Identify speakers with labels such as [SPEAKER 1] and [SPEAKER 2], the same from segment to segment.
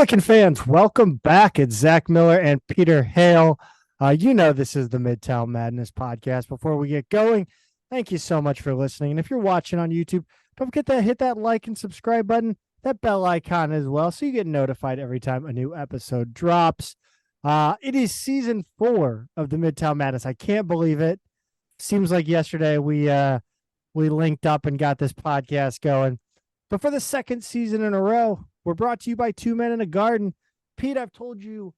[SPEAKER 1] Billiken fans, welcome back. It's Zach Miller and Peter Hale. This is the Midtown Madness Podcast. Before we get going, thank you so much for listening. And if you're watching on YouTube, don't forget to hit that like and subscribe button, that bell icon as well, so you get notified every time a new episode drops. It is season 4 of the Midtown Madness. I can't believe it. Seems like yesterday we linked up and got this podcast going. But for the second season in a row, we're brought to you by Two Men in a Garden. Pete, I've told you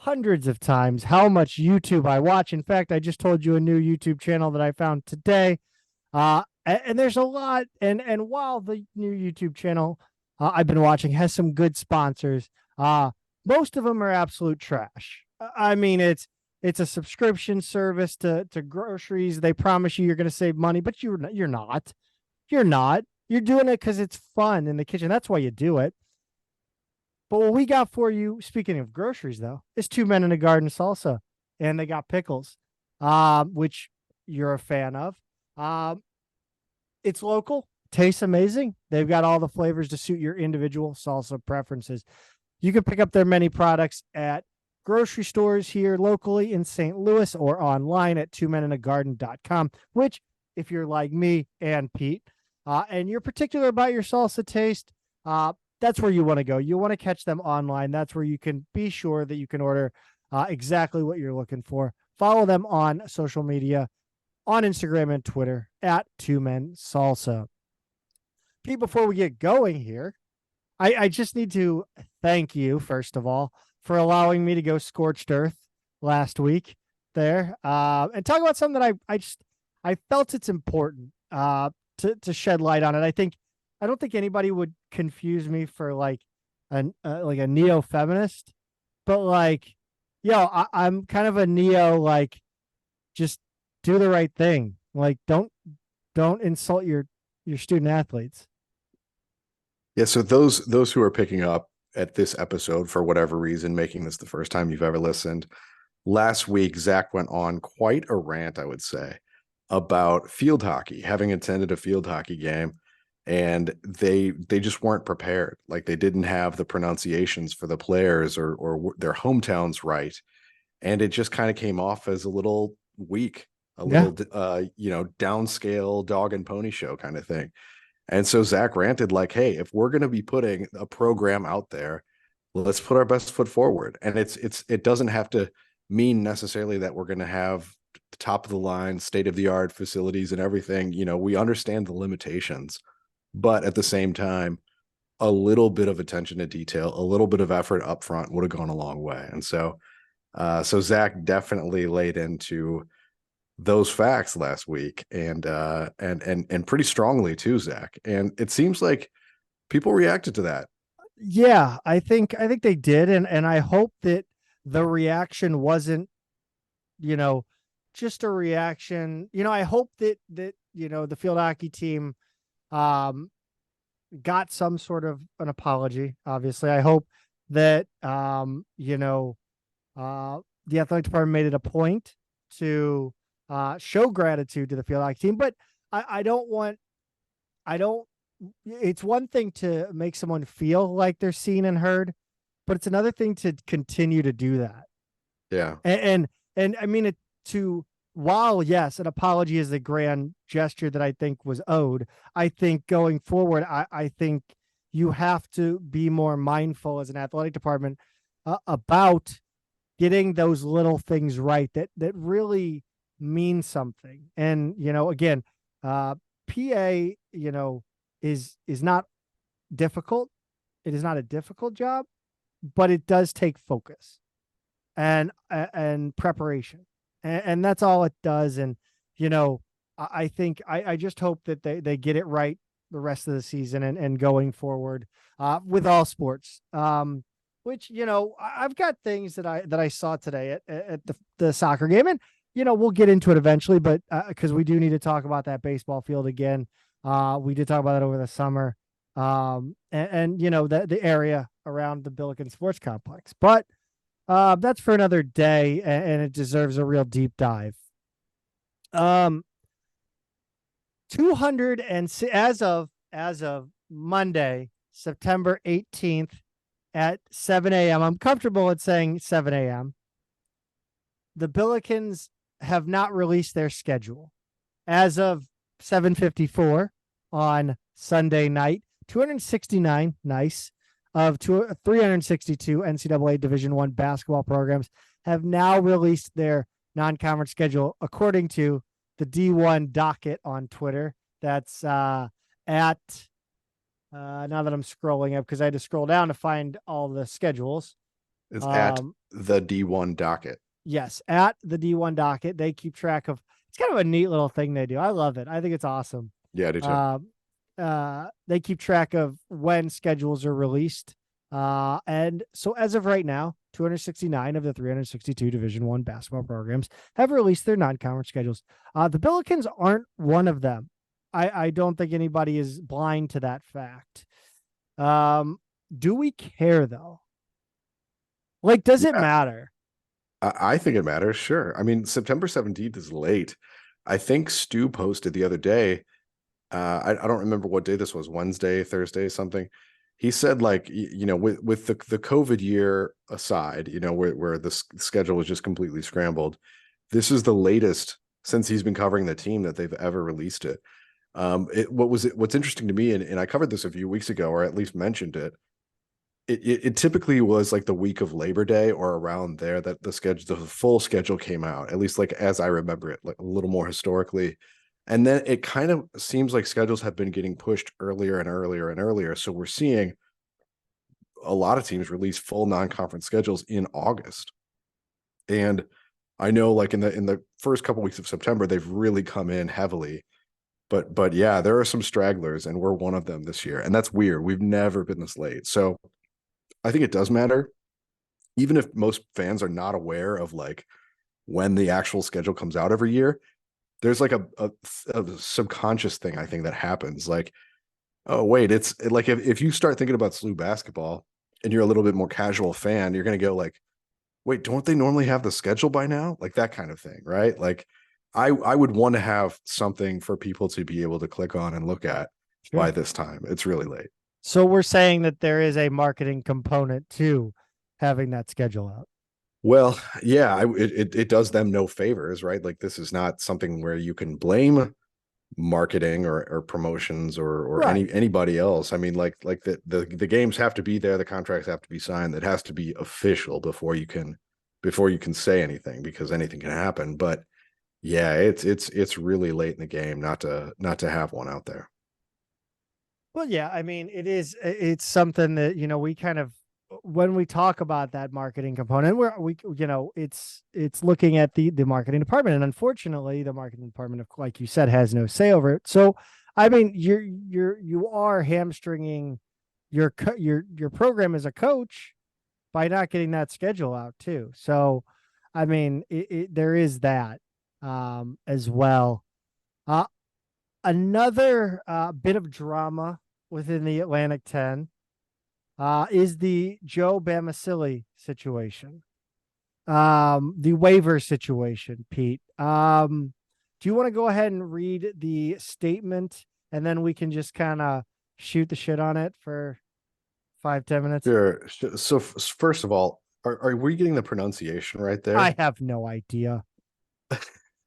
[SPEAKER 1] hundreds of times how much YouTube I watch. In fact, I just told you a new YouTube channel that I found today. And there's a lot. And while the new YouTube channel I've been watching has some good sponsors, most of them are absolute trash. I mean, it's a subscription service to groceries. They promise you're going to save money, but you're not. You're not. You're doing it because it's fun in the kitchen. That's why you do it. But what we got for you, speaking of groceries, though, is Two Men in a Garden salsa. And they got pickles, which you're a fan of. It's local, tastes amazing. They've got all the flavors to suit your individual salsa preferences. You can pick up their many products at grocery stores here locally in St. Louis or online at twomeninagarden.com, which, if you're like me and Pete, and you're particular about your salsa taste, that's where you want to go. You want to catch them online. That's where you can be sure that you can order exactly what you're looking for. Follow them on social media, on Instagram and Twitter at Two Men Salsa. Pete, before we get going here, I just need to thank you, first of all, for allowing me to go scorched earth last week there and talk about something that I felt it's important to shed light on it. I don't think anybody would confuse me for like a neo-feminist, but I'm kind of a neo, just do the right thing. Like, don't insult your student athletes.
[SPEAKER 2] Yeah. So those who are picking up at this episode for whatever reason, making this the first time you've ever listened, last week Zach went on quite a rant, I would say, about field hockey, having attended a field hockey game, and they just weren't prepared. Like, they didn't have the pronunciations for the players or their hometowns right, and it just kind of came off as a little weak, little downscale dog and pony show kind of thing. And so Zach ranted like, hey, if we're going to be putting a program out there, let's put our best foot forward. And it doesn't have to mean necessarily that we're going to have top of the line, state of the art facilities and everything. We understand the limitations, but at the same time, a little bit of attention to detail, a little bit of effort up front would have gone a long way. And so Zach definitely laid into those facts last week and pretty strongly too, Zach. And it seems like people reacted to that.
[SPEAKER 1] Yeah, I think they did. And I hope that the reaction wasn't, just a reaction. I hope that the field hockey team got some sort of an apology. Obviously, I hope that the athletic department made it a point to show gratitude to the field hockey team. But it's one thing to make someone feel like they're seen and heard, but it's another thing to continue to do that.
[SPEAKER 2] Yeah.
[SPEAKER 1] And I mean, while yes, an apology is a grand gesture that I think was owed, I think going forward, I think you have to be more mindful as an athletic department about getting those little things right that really mean something. And, again, PA, is not difficult. It is not a difficult job, but it does take focus and preparation. And that's all it does. And, I think I just hope that they get it right the rest of the season and going forward with all sports. Which, I've got things that I saw today at the soccer game, and, we'll get into it eventually, but because we do need to talk about that baseball field again. We did talk about it over the summer, and the area around the Billiken Sports Complex, but that's for another day, and it deserves a real deep dive. 200 and as of Monday, September 18th, at 7 a.m. I'm comfortable at saying 7 a.m. The Billikens have not released their schedule. As of 7:54 on Sunday night, 269, nice, of 362 NCAA Division I basketball programs have now released their non-conference schedule according to the D1 docket on Twitter. That's now that I'm scrolling up because I had to scroll down to find all the schedules.
[SPEAKER 2] It's at the D1 docket.
[SPEAKER 1] Yes, at the D1 docket. They keep track of, it's kind of a neat little thing they do. I love it. I think it's awesome.
[SPEAKER 2] Yeah, I do too.
[SPEAKER 1] They keep track of when schedules are released. And so as of right now, 269 of the 362 Division I basketball programs have released their non-conference schedules. The Billikens aren't one of them. I don't think anybody is blind to that fact. Do we care though? Like, does it matter?
[SPEAKER 2] I think it matters. Sure. I mean, September 17th is late. I think Stu posted the other day. I don't remember what day this was, Wednesday, Thursday, something. He said, like, with the COVID year aside, where the schedule was just completely scrambled, this is the latest since he's been covering the team that they've ever released it. What's interesting to me, and I covered this a few weeks ago, or at least mentioned it. It typically was like the week of Labor Day or around there that the full schedule came out, at least like as I remember it, like a little more historically. And then it kind of seems like schedules have been getting pushed earlier and earlier and earlier. So we're seeing a lot of teams release full non-conference schedules in August. And I know, like, in the first couple weeks of September, they've really come in heavily. But yeah, there are some stragglers, and we're one of them this year. And that's weird. We've never been this late. So I think it does matter, even if most fans are not aware of like when the actual schedule comes out every year. There's like a subconscious thing, I think, that happens. Like, oh wait, it's like if you start thinking about SLU basketball and you're a little bit more casual fan, you're gonna go like, wait, don't they normally have the schedule by now? Like that kind of thing, right? Like I would want to have something for people to be able to click on and look at by this time. It's really late.
[SPEAKER 1] So we're saying that there is a marketing component to having that schedule out.
[SPEAKER 2] Well, yeah, it does them no favors, right? Like, this is not something where you can blame marketing or promotions or
[SPEAKER 1] Right.
[SPEAKER 2] anybody else. I mean, like the games have to be there, the contracts have to be signed. It has to be official before you can say anything, because anything can happen. But yeah, it's really late in the game not to have one out there.
[SPEAKER 1] Well, yeah, I mean, it's something that, we kind of, when we talk about that marketing component, it's looking at the marketing department, and unfortunately the marketing department, like you said, has no say over it. So, I mean, you are hamstringing your program as a coach by not getting that schedule out too. So, I mean, there is that as well. Another bit of drama within the Atlantic 10 is the Joe Bamisile situation, the waiver situation, Pete. Do you want to go ahead and read the statement, and then we can just kind of shoot the shit on it for 5-10 minutes?
[SPEAKER 2] Sure. So first of all, are we getting the pronunciation right there?
[SPEAKER 1] I have no idea.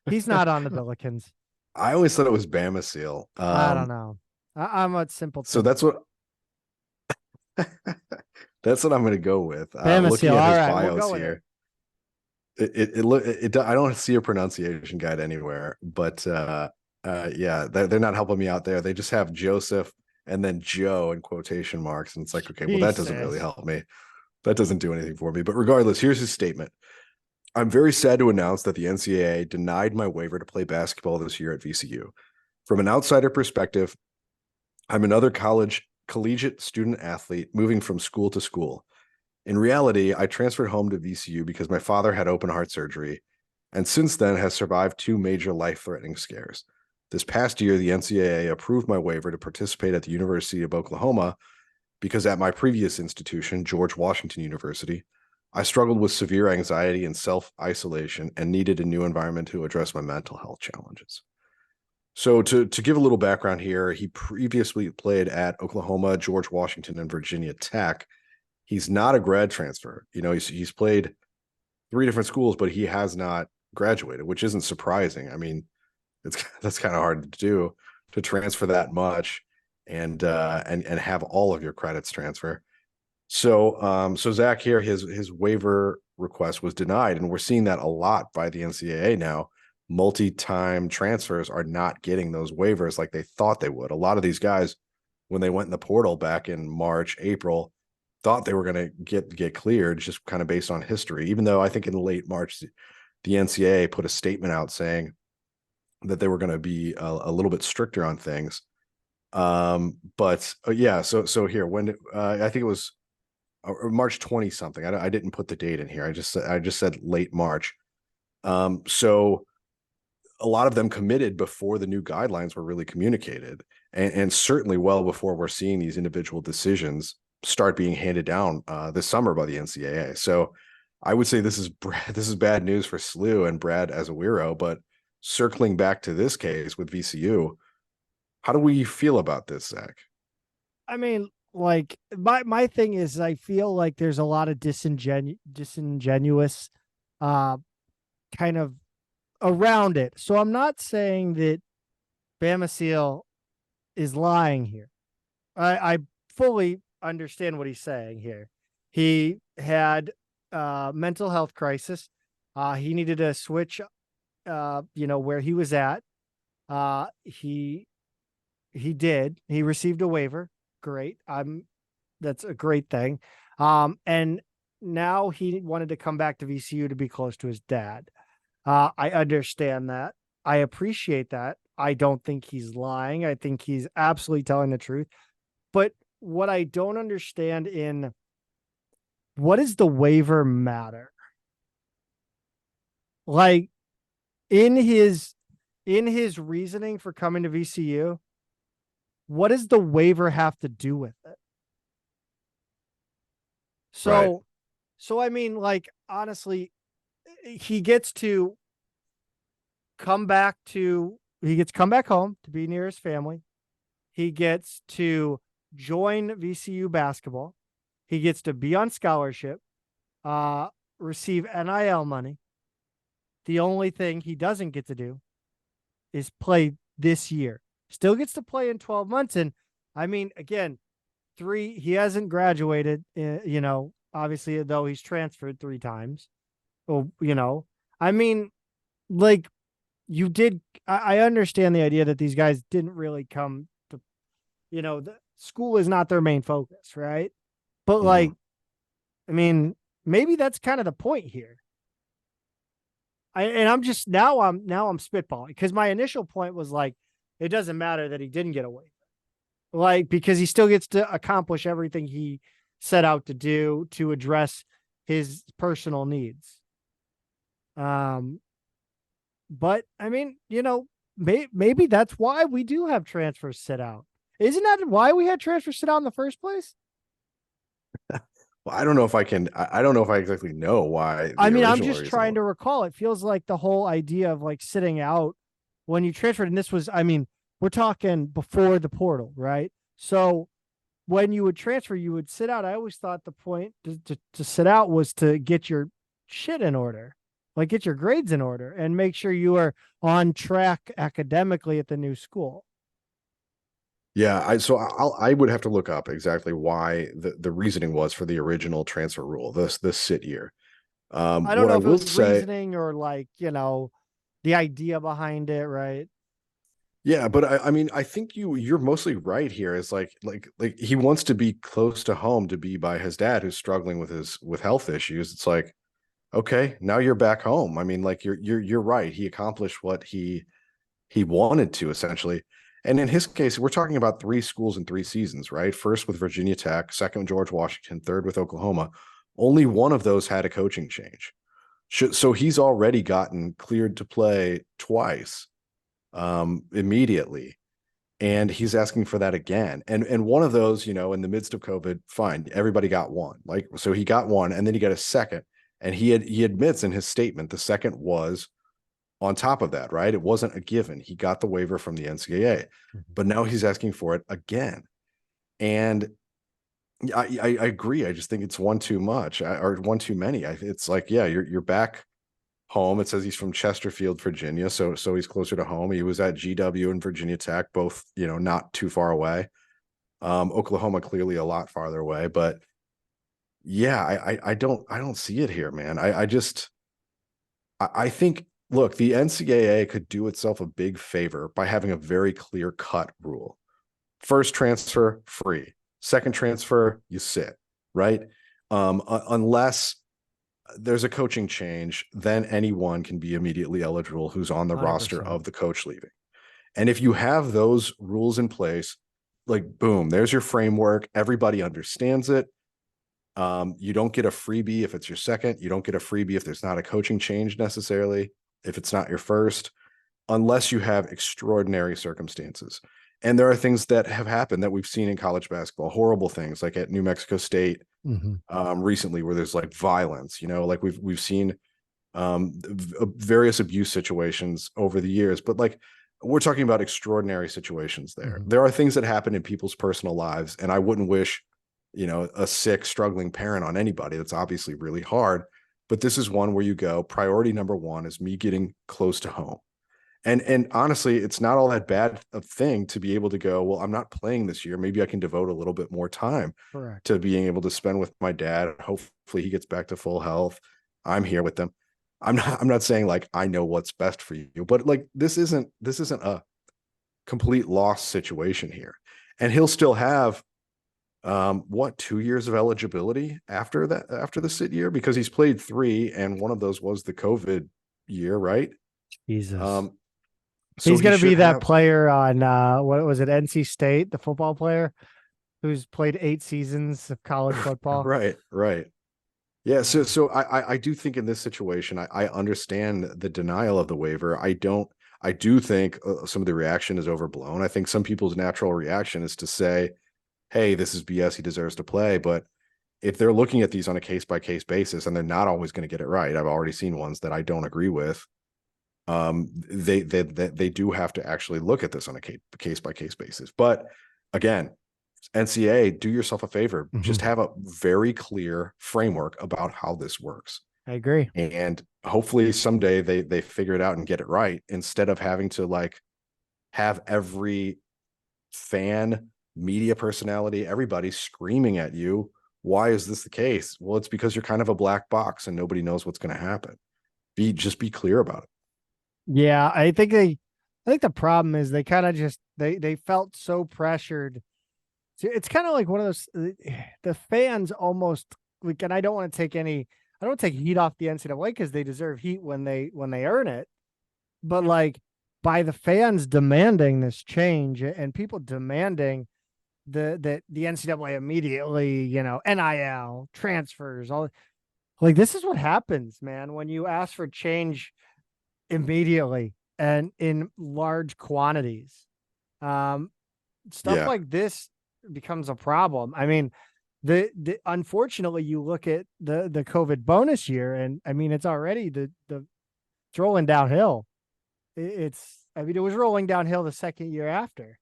[SPEAKER 1] He's not on the Billikens.
[SPEAKER 2] I always thought it was Bamisile.
[SPEAKER 1] I don't know. I'm a simple.
[SPEAKER 2] So that's what I'm going to go with.
[SPEAKER 1] Bamisile,
[SPEAKER 2] looking at his
[SPEAKER 1] right,
[SPEAKER 2] bios here, it I don't see a pronunciation guide anywhere, but yeah, they're not helping me out there. They just have Joseph and then Joe in quotation marks, and it's like, okay, well, that doesn't really help me. That doesn't do anything for me. But regardless, here's his statement. I'm very sad to announce that the NCAA denied my waiver to play basketball this year at VCU. From an outsider perspective, I'm another collegiate student athlete moving from school to school. In reality, I transferred home to VCU because my father had open heart surgery, and since then has survived 2 major life-threatening scares. This past year, the NCAA approved my waiver to participate at the University of Oklahoma because at my previous institution, George Washington University, I struggled with severe anxiety and self-isolation and needed a new environment to address my mental health challenges. So to give a little background here, he previously played at Oklahoma, George Washington, and Virginia Tech. He's not a grad transfer. He's played 3 different schools, but he has not graduated, which isn't surprising. I mean, that's kind of hard to do, to transfer that much and have all of your credits transfer. So Zach here, his waiver request was denied, and we're seeing that a lot by the NCAA now. Multi-time transfers are not getting those waivers like they thought they would. A lot of these guys, when they went in the portal back in March, April, thought they were going to get cleared just kind of based on history, even though I think in late March, the NCAA put a statement out saying that they were going to be a little bit stricter on things. But yeah, so here, when I think it was March 20 something. I didn't put the date in here. I just said late March. So a lot of them committed before the new guidelines were really communicated, and certainly well before we're seeing these individual decisions start being handed down this summer by the NCAA. So I would say this is bad news for SLU and Brad Ezewiro. But circling back to this case with VCU, how do we feel about this, Zach?
[SPEAKER 1] I mean, like my thing is, I feel like there's a lot of disingenuous kind of around it. So I'm not saying that Bamisile is lying here. I fully understand what he's saying here. He had mental health crisis. He needed to switch where he was at. He did. He received a waiver. Great. That's a great thing. And now he wanted to come back to VCU to be close to his dad. I understand that. I appreciate that. I don't think he's lying. I think he's absolutely telling the truth. But what I don't understand what does the waiver matter? Like in his reasoning for coming to VCU, what does the waiver have to do with it? So I mean, like, honestly, he gets to come back home to be near his family. He gets to join VCU basketball. He gets to be on scholarship, receive NIL money. The only thing he doesn't get to do is play this year. Still gets to play in 12 months. And I mean, again, he hasn't graduated, obviously, though he's transferred 3 times. Oh, I mean, like, I understand the idea that these guys didn't really come to, the school is not their main focus, right? But like, I mean, maybe that's kind of the point here. I'm spitballing, because my initial point was like, it doesn't matter that he didn't get a waiver, like, because he still gets to accomplish everything he set out to do to address his personal needs. But I mean, maybe that's why we do have transfers sit out. Isn't that why we had transfers sit out in the first place?
[SPEAKER 2] Well, I don't know if I exactly know why.
[SPEAKER 1] I mean, I'm just trying to recall. It feels like the whole idea of like sitting out when you transferred, and this was, I mean, we're talking before the portal, right? So when you would transfer, you would sit out. I always thought the point to sit out was to get your shit in order, like get your grades in order and make sure you are on track academically at the new school.
[SPEAKER 2] Yeah, I would have to look up exactly why the reasoning was for the original transfer rule, this sit year.
[SPEAKER 1] I don't know if it was reasoning or like, the idea behind it, right?
[SPEAKER 2] Yeah, but I mean, I think you're mostly right here. Is like he wants to be close to home, to be by his dad who's struggling with health issues. It's like, okay, now you're back home. I mean, like you're right. He accomplished what he wanted to, essentially. And in his case, we're talking about 3 schools in 3 seasons, right? First with Virginia Tech, second with George Washington, third with Oklahoma. Only one of those had a coaching change. So he's already gotten cleared to play twice immediately. And he's asking for that again. And one of those, in the midst of COVID, fine, everybody got one. Like, so he got one, and then he got a second. And he admits in his statement, the second was on top of that, right? It wasn't a given. He got the waiver from the NCAA, but now he's asking for it again. And I agree. I just think it's one too much, or one too many. It's like, yeah, you're back home. It says he's from Chesterfield, Virginia, so he's closer to home. He was at GW and Virginia Tech, both, not too far away. Oklahoma clearly a lot farther away, but yeah, I don't see it here, man. I think, look, the NCAA could do itself a big favor by having a very clear cut rule. First transfer, free. Second transfer, you sit, right? Unless there's a coaching change, then anyone can be immediately eligible who's on the
[SPEAKER 1] 100%.
[SPEAKER 2] roster of the coach leaving. And if you have those rules in place, like, boom, there's your framework. Everybody understands it. You don't get a freebie if it's your second. You don't get a freebie if there's not a coaching change necessarily, if it's not your first, unless you have extraordinary circumstances. And there are things that have happened that we've seen in college basketball, horrible things like at New Mexico State recently, where there's like violence, like we've seen various abuse situations over the years, but like we're talking about extraordinary situations there. There are things that happen in people's personal lives, and I wouldn't wish, a sick, struggling parent on anybody. That's obviously really hard, but this is one where you go, priority number one is me getting close to home. And honestly, it's not all that bad a thing to be able to go, well, I'm not playing this year. Maybe I can devote a little bit more time to being able to spend with my dad. Hopefully he gets back to full health. I'm here with them. I'm not saying like I know what's best for you, but like this isn't a complete loss situation here. And he'll still have 2 years of eligibility after the sit year, because he's played 3 and one of those was the COVID year, right?
[SPEAKER 1] Jesus.
[SPEAKER 2] So
[SPEAKER 1] he's going to be that player on what was it, NC State, the football player who's played 8 seasons of college football.
[SPEAKER 2] Right. Yeah. So I do think in this situation, I understand the denial of the waiver. I do think some of the reaction is overblown. I think some people's natural reaction is to say, hey, this is BS. He deserves to play. But if they're looking at these on a case-by-case basis, and they're not always going to get it right, I've already seen ones that I don't agree with. They do have to actually look at this on a case-by-case basis. But again, NCAA, do yourself a favor. Just have a very clear framework about how this works.
[SPEAKER 1] I agree.
[SPEAKER 2] And hopefully someday they figure it out and get it right, instead of having to like have every fan, media personality, everybody screaming at you, why is this the case? Well, it's because you're kind of a black box and nobody knows what's going to happen. Just be clear about it.
[SPEAKER 1] Yeah, I think the problem is they kind of just they felt so pressured. It's kind of like one of those, the fans almost like, and I don't take heat off the NCAA because they deserve heat when they earn it, but like by the fans demanding this change and people demanding the NCAA immediately, NIL transfers, all like this is what happens, man, when you ask for change immediately and in large quantities. Stuff like this becomes a problem. I mean, the unfortunately, you look at the COVID bonus year, and I mean, it's already it's rolling downhill. It was rolling downhill the second year after.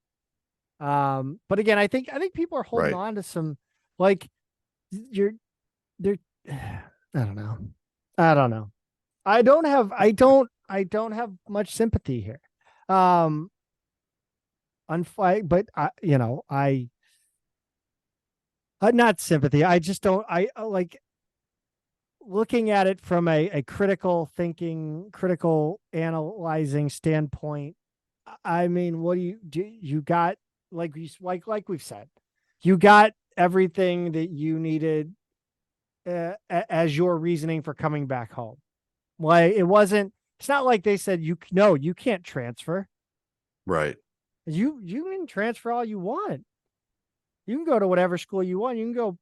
[SPEAKER 1] But again, I think people are holding on to some, like, they're I don't know. I don't have much sympathy here. But not sympathy. I just don't. I like looking at it from a critical thinking, critical analyzing standpoint. I mean, what do you got? Like we've said, you got everything that you needed as your reasoning for coming back home. Like it's not like they said you can't transfer.
[SPEAKER 2] Right.
[SPEAKER 1] You can transfer all you want. You can go to whatever school you want. You can go,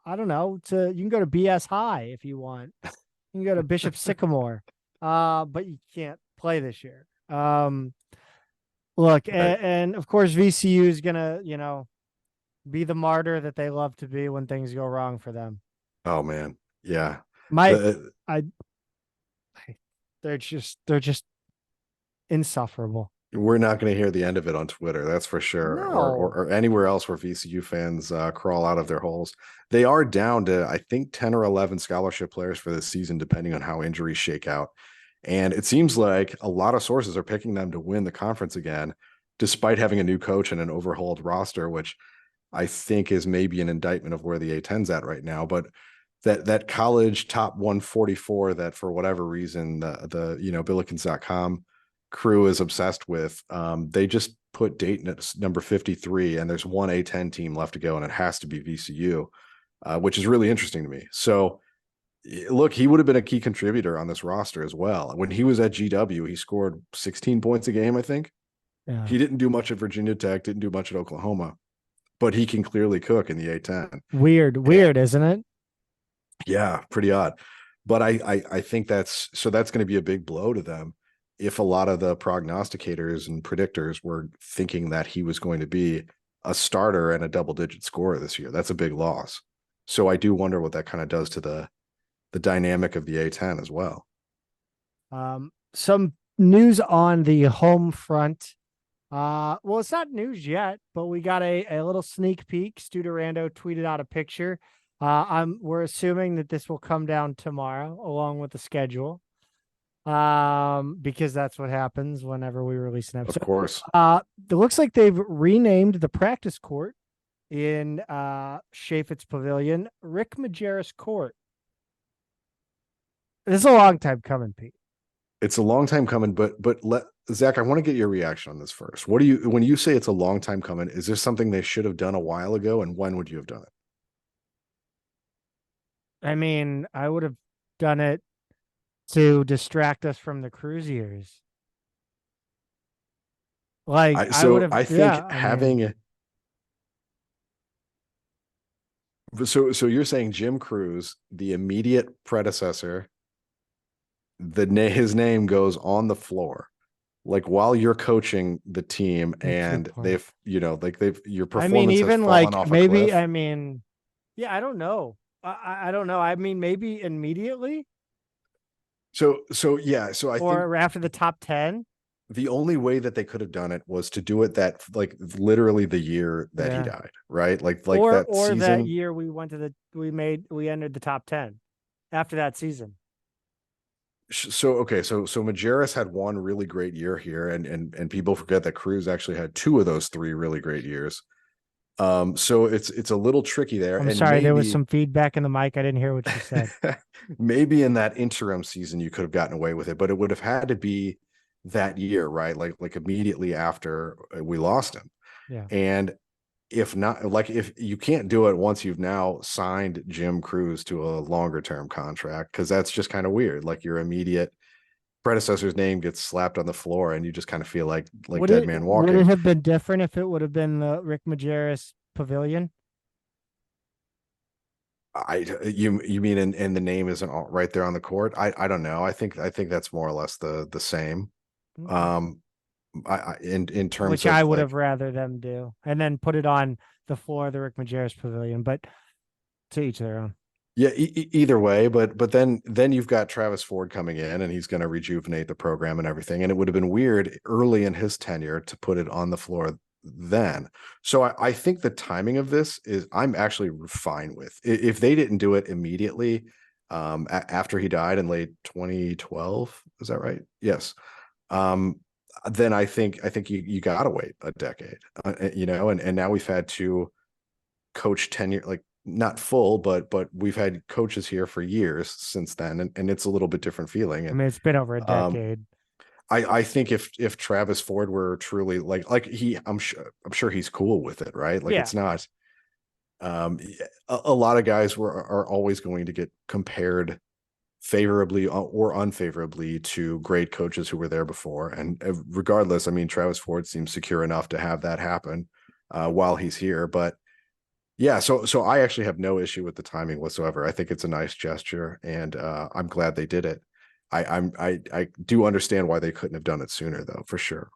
[SPEAKER 1] I don't know, you can go to BS High if you want. You can go to Bishop Sycamore, but you can't play this year. Look, and of course VCU is gonna, be the martyr that they love to be when things go wrong for them.
[SPEAKER 2] Oh man, yeah.
[SPEAKER 1] They're just insufferable.
[SPEAKER 2] We're not going to hear the end of it on Twitter, that's for sure,
[SPEAKER 1] No.
[SPEAKER 2] or anywhere else where VCU fans crawl out of their holes. They are down to, I think, 10 or 11 scholarship players for this season, depending on how injuries shake out. And it seems like a lot of sources are picking them to win the conference again, despite having a new coach and an overhauled roster, which I think is maybe an indictment of where the A10's at right now. But that college top 144 that for whatever reason the Billikens.com crew is obsessed with, they just put Dayton at number 53, and there's one A10 team left to go, and it has to be VCU, which is really interesting to me. So look, he would have been a key contributor on this roster as well. When he was at GW, he scored 16 points a game, I think.
[SPEAKER 1] Yeah.
[SPEAKER 2] He didn't do much at Virginia Tech, didn't do much at Oklahoma, but he can clearly cook in the A10.
[SPEAKER 1] Weird, isn't it?
[SPEAKER 2] Yeah, pretty odd. But I think that's going to be a big blow to them if a lot of the prognosticators and predictors were thinking that he was going to be a starter and a double-digit scorer this year. That's a big loss. So I do wonder what that kind of does to the dynamic of the A10 as well.
[SPEAKER 1] Some news on the home front. Well, it's not news yet, but we got a little sneak peek. Stu Durando tweeted out a picture. We're assuming that this will come down tomorrow along with the schedule. Because that's what happens whenever we release an episode.
[SPEAKER 2] Of course.
[SPEAKER 1] It looks like they've renamed the practice court in Chaffetz Pavilion Rick Majerus Court. This is a long time coming, Pete.
[SPEAKER 2] It's a long time coming, but Zach, I want to get your reaction on this first. What do you, when you say it's a long time coming, is this something they should have done a while ago, and when would you have done it?
[SPEAKER 1] I mean, I would have done it to distract us from the Cruisers. Like, I would have.
[SPEAKER 2] I think having. So you're saying Jim Cruz, the immediate predecessor, his name goes on the floor, like while you're coaching the team, and they've your performance.
[SPEAKER 1] I mean, even
[SPEAKER 2] has
[SPEAKER 1] like
[SPEAKER 2] fallen off
[SPEAKER 1] maybe.
[SPEAKER 2] a cliff.
[SPEAKER 1] I mean, yeah, I don't know. I don't know. I mean, maybe immediately.
[SPEAKER 2] So I think
[SPEAKER 1] after the top 10.
[SPEAKER 2] The only way that they could have done it was to do it that, like, literally the year that he died, right? Like that season.
[SPEAKER 1] That year we entered the top 10 after that season.
[SPEAKER 2] So Majerus had one really great year here, and people forget that Cruz actually had two of those three really great years. So it's a little tricky there.
[SPEAKER 1] I'm sorry, there was some feedback in the mic. I didn't hear what you said.
[SPEAKER 2] Maybe in that interim season you could have gotten away with it, but it would have had to be that year, right? Like immediately after we lost him.
[SPEAKER 1] Yeah.
[SPEAKER 2] And if not, like, if you can't do it once you've now signed Jim Cruz to a longer term contract, because that's just kind of weird. Like, your immediate predecessor's name gets slapped on the floor and you just kind of feel like dead man walking.
[SPEAKER 1] Would it have been different if it would have been the Rick Majerus Pavilion?
[SPEAKER 2] You mean and the name isn't right there on the court? I don't know. I think that's more or less the same. In terms
[SPEAKER 1] which
[SPEAKER 2] of,
[SPEAKER 1] I would have rather them do, and then put it on the floor of the Rick Majerus Pavilion, but to each their own.
[SPEAKER 2] Yeah, either way, but then you've got Travis Ford coming in, and he's going to rejuvenate the program and everything, and it would have been weird early in his tenure to put it on the floor then. So I think the timing of this is, I'm actually fine with. If they didn't do it immediately after he died in late 2012, is that right? Yes. Then I think you got to wait a decade, and now we've had to coach tenure, like, not full, but we've had coaches here for years since then, and it's a little bit different feeling. And,
[SPEAKER 1] I mean, it's been over a decade.
[SPEAKER 2] I think if Travis Ford were truly like I'm sure he's cool with it, right? Like, it's not. A lot of guys are always going to get compared favorably or unfavorably to great coaches who were there before, and regardless, I mean, Travis Ford seems secure enough to have that happen while he's here. But yeah, so I actually have no issue with the timing whatsoever. I think it's a nice gesture, and I'm glad they did it. I do understand why they couldn't have done it sooner, though, for sure.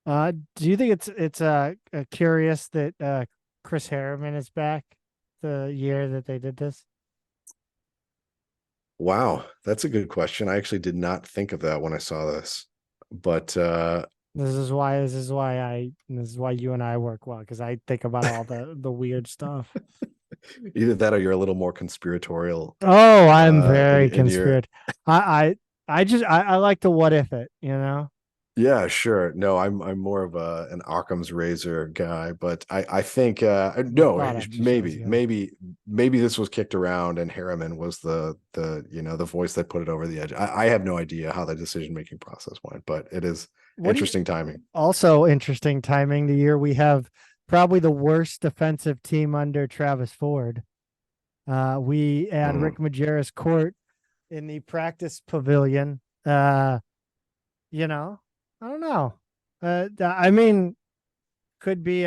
[SPEAKER 1] Do you think it's curious that Chris Harriman is back the year that they did this?
[SPEAKER 2] Wow, that's a good question. I actually did not think of that when I saw this, but
[SPEAKER 1] This is why you and I work well, because I think about all the weird stuff.
[SPEAKER 2] Either that or you're a little more conspiratorial
[SPEAKER 1] Oh, I'm very
[SPEAKER 2] in your
[SPEAKER 1] conspiratorial. I like to what if it, you know?
[SPEAKER 2] yeah, sure. No, I'm more of an Occam's razor guy, but I think
[SPEAKER 1] The
[SPEAKER 2] no,
[SPEAKER 1] thought exercise,
[SPEAKER 2] maybe
[SPEAKER 1] yeah.
[SPEAKER 2] maybe this was kicked around and Harriman was the voice that put it over the edge. I have no idea how the decision making process went, but it is
[SPEAKER 1] What do you
[SPEAKER 2] interesting timing.
[SPEAKER 1] Also interesting timing the year we have probably the worst defensive team under Travis Ford. We had
[SPEAKER 2] Mhm.
[SPEAKER 1] Rick Majerus court in the practice pavilion. Uh, you know, I don't know. I mean, could be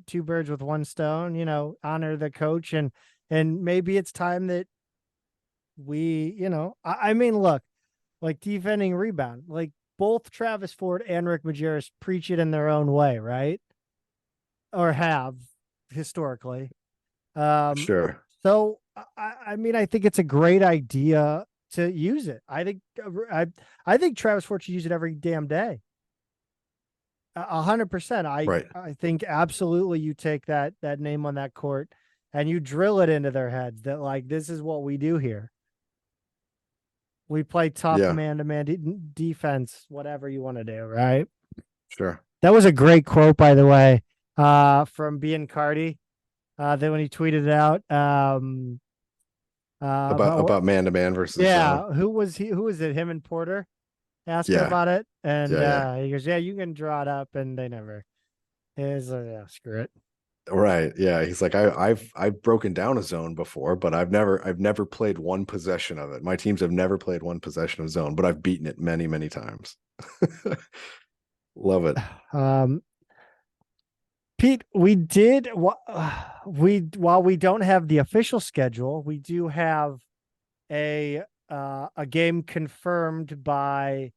[SPEAKER 1] two birds with one stone. Honor the coach, and maybe it's time that I mean, look, like defending rebound, like both Travis Ford and Rick Majerus preach it in their own way, right? Or have historically. Um,
[SPEAKER 2] Sure.
[SPEAKER 1] so I mean, I think it's a great idea to use it. I think Travis Ford should use it every damn day. 100%.
[SPEAKER 2] Right.
[SPEAKER 1] I think absolutely you take that name on that court and you drill it into their heads that like this is what we do here. We play tough
[SPEAKER 2] Yeah,
[SPEAKER 1] man-to-man defense, whatever you want to do, right?
[SPEAKER 2] sure.
[SPEAKER 1] That was a great quote, by the way, from Biancardi. Then when he tweeted it out, about what?
[SPEAKER 2] About man to man versus zone.
[SPEAKER 1] Yeah, who was he? Who was it? Him and Porter asking
[SPEAKER 2] Yeah.
[SPEAKER 1] about it, and
[SPEAKER 2] Yeah,
[SPEAKER 1] he goes, "Yeah, you can draw it up," and they never. Is yeah, screw it.
[SPEAKER 2] right. Yeah. He's like, I've broken down a zone before, but I've never played one possession of it. My teams have never played one possession of zone, but I've beaten it many, many times. Love it.
[SPEAKER 1] Um, Pete, we did we while we don't have the official schedule, we do have a game confirmed by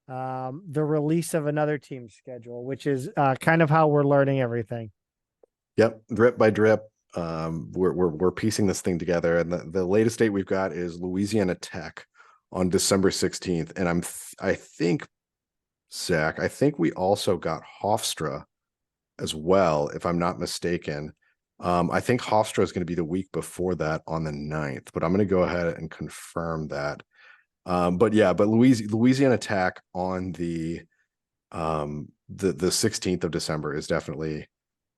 [SPEAKER 1] the release of another team's schedule, which is kind of how we're learning everything.
[SPEAKER 2] Yep. Drip by drip. We're piecing this thing together. And the latest date we've got is Louisiana Tech on December 16th. And I think, Zach, I think we also got Hofstra as well, if I'm not mistaken. I think Hofstra is going to be the week before that on the 9th, but I'm going to go ahead and confirm that. But Louisiana Tech on the 16th of December is definitely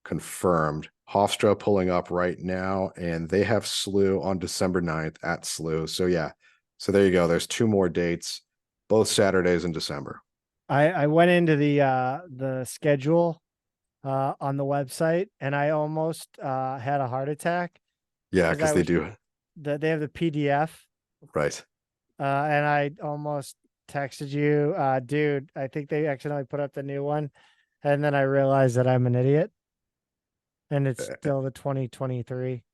[SPEAKER 2] confirmed. Hofstra pulling up right now, and they have SLU on December 9th at SLU. So yeah, so there you go. There's two more dates, both Saturdays in December.
[SPEAKER 1] I went into the schedule on the website and I almost had a heart attack
[SPEAKER 2] Yeah,
[SPEAKER 1] because
[SPEAKER 2] because
[SPEAKER 1] I
[SPEAKER 2] they
[SPEAKER 1] was
[SPEAKER 2] do.
[SPEAKER 1] they have the PDF
[SPEAKER 2] Right.
[SPEAKER 1] and I almost texted you, dude, I think they accidentally put up the new one, and then I realized that I'm an idiot and it's still the 2023.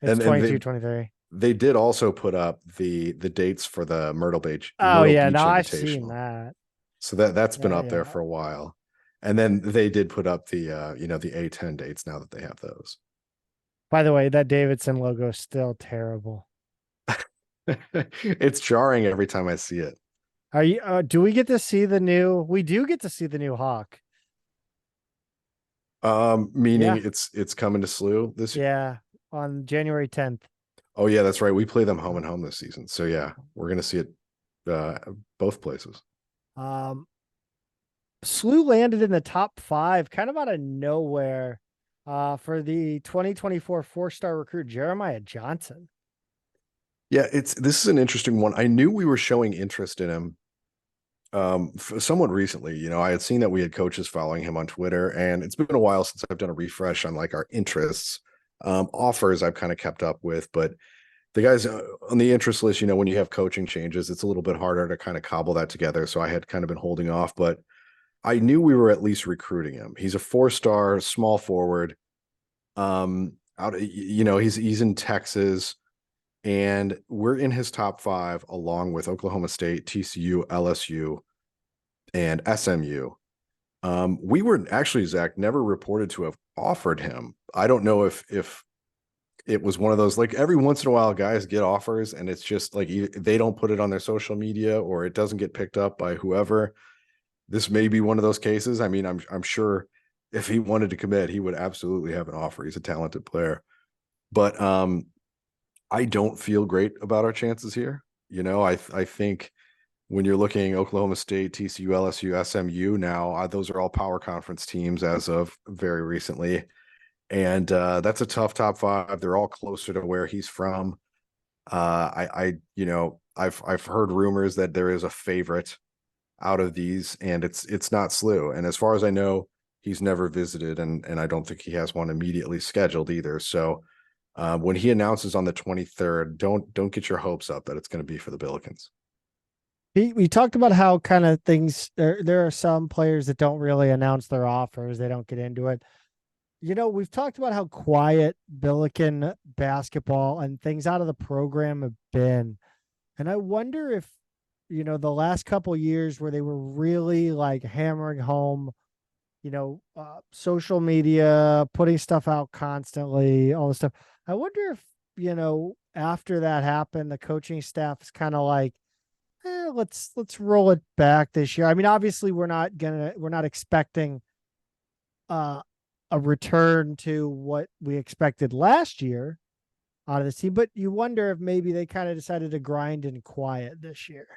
[SPEAKER 1] It's
[SPEAKER 2] And
[SPEAKER 1] 22-23.
[SPEAKER 2] they did also put up the dates for the
[SPEAKER 1] Oh
[SPEAKER 2] Myrtle
[SPEAKER 1] yeah,
[SPEAKER 2] Beach
[SPEAKER 1] no, I've seen
[SPEAKER 2] Invitational.
[SPEAKER 1] that.
[SPEAKER 2] So that's been
[SPEAKER 1] Yeah,
[SPEAKER 2] up there
[SPEAKER 1] yeah.
[SPEAKER 2] for a while. And then they did put up the the A10 dates now that they have those.
[SPEAKER 1] By the way, that Davidson logo is still terrible.
[SPEAKER 2] It's jarring every time I see it.
[SPEAKER 1] Are you? Do we get to see the new? We do get to see the new Hawk.
[SPEAKER 2] Meaning
[SPEAKER 1] Yeah,
[SPEAKER 2] it's coming to SLU this year.
[SPEAKER 1] yeah, on January 10th.
[SPEAKER 2] Oh yeah, that's right. We play them home and home this season. So yeah, we're gonna see it both places.
[SPEAKER 1] Um, SLU landed in the top 5, kind of out of nowhere, for the 2024 4-star recruit Jeremiah Johnson.
[SPEAKER 2] Yeah, this is an interesting one. I knew we were showing interest in him somewhat recently. I had seen that we had coaches following him on Twitter, and it's been a while since I've done a refresh on like our interests. Offers I've kind of kept up with, but the guys on the interest list, when you have coaching changes, it's a little bit harder to kind of cobble that together. So I had kind of been holding off, but I knew we were at least recruiting him. He's a 4-star small forward. He's in Texas, and we're in his top 5 along with Oklahoma State, TCU, LSU, and SMU. We were actually, Zach, never reported to have offered him. I don't know if it was one of those, like, every once in a while guys get offers and it's just like they don't put it on their social media or it doesn't get picked up by whoever. this may be one of those cases. I mean, I'm sure if he wanted to commit, he would absolutely have an offer. He's a talented player. But I don't feel great about our chances here. I think when you're looking Oklahoma State, TCU, LSU, SMU now, those are all power conference teams as of very recently. And that's a tough top five. They're all closer to where he's from. I've heard rumors that there is a favorite out of these, and it's not SLU. And as far as I know, he's never visited, and I don't think he has one immediately scheduled either. So when he announces on the 23rd, don't get your hopes up that it's going to be for the Billikens.
[SPEAKER 1] We talked about how kind of things there are some players that don't really announce their offers. They don't get into it. We've talked about how quiet Billiken basketball and things out of the program have been. And I wonder if, the last couple of years where they were really like hammering home, social media, putting stuff out constantly, all this stuff. I wonder if, after that happened, the coaching staff is kind of like, let's roll it back this year. I mean, obviously we're not expecting a return to what we expected last year out of this team, but you wonder if maybe they kind of decided to grind and quiet this year.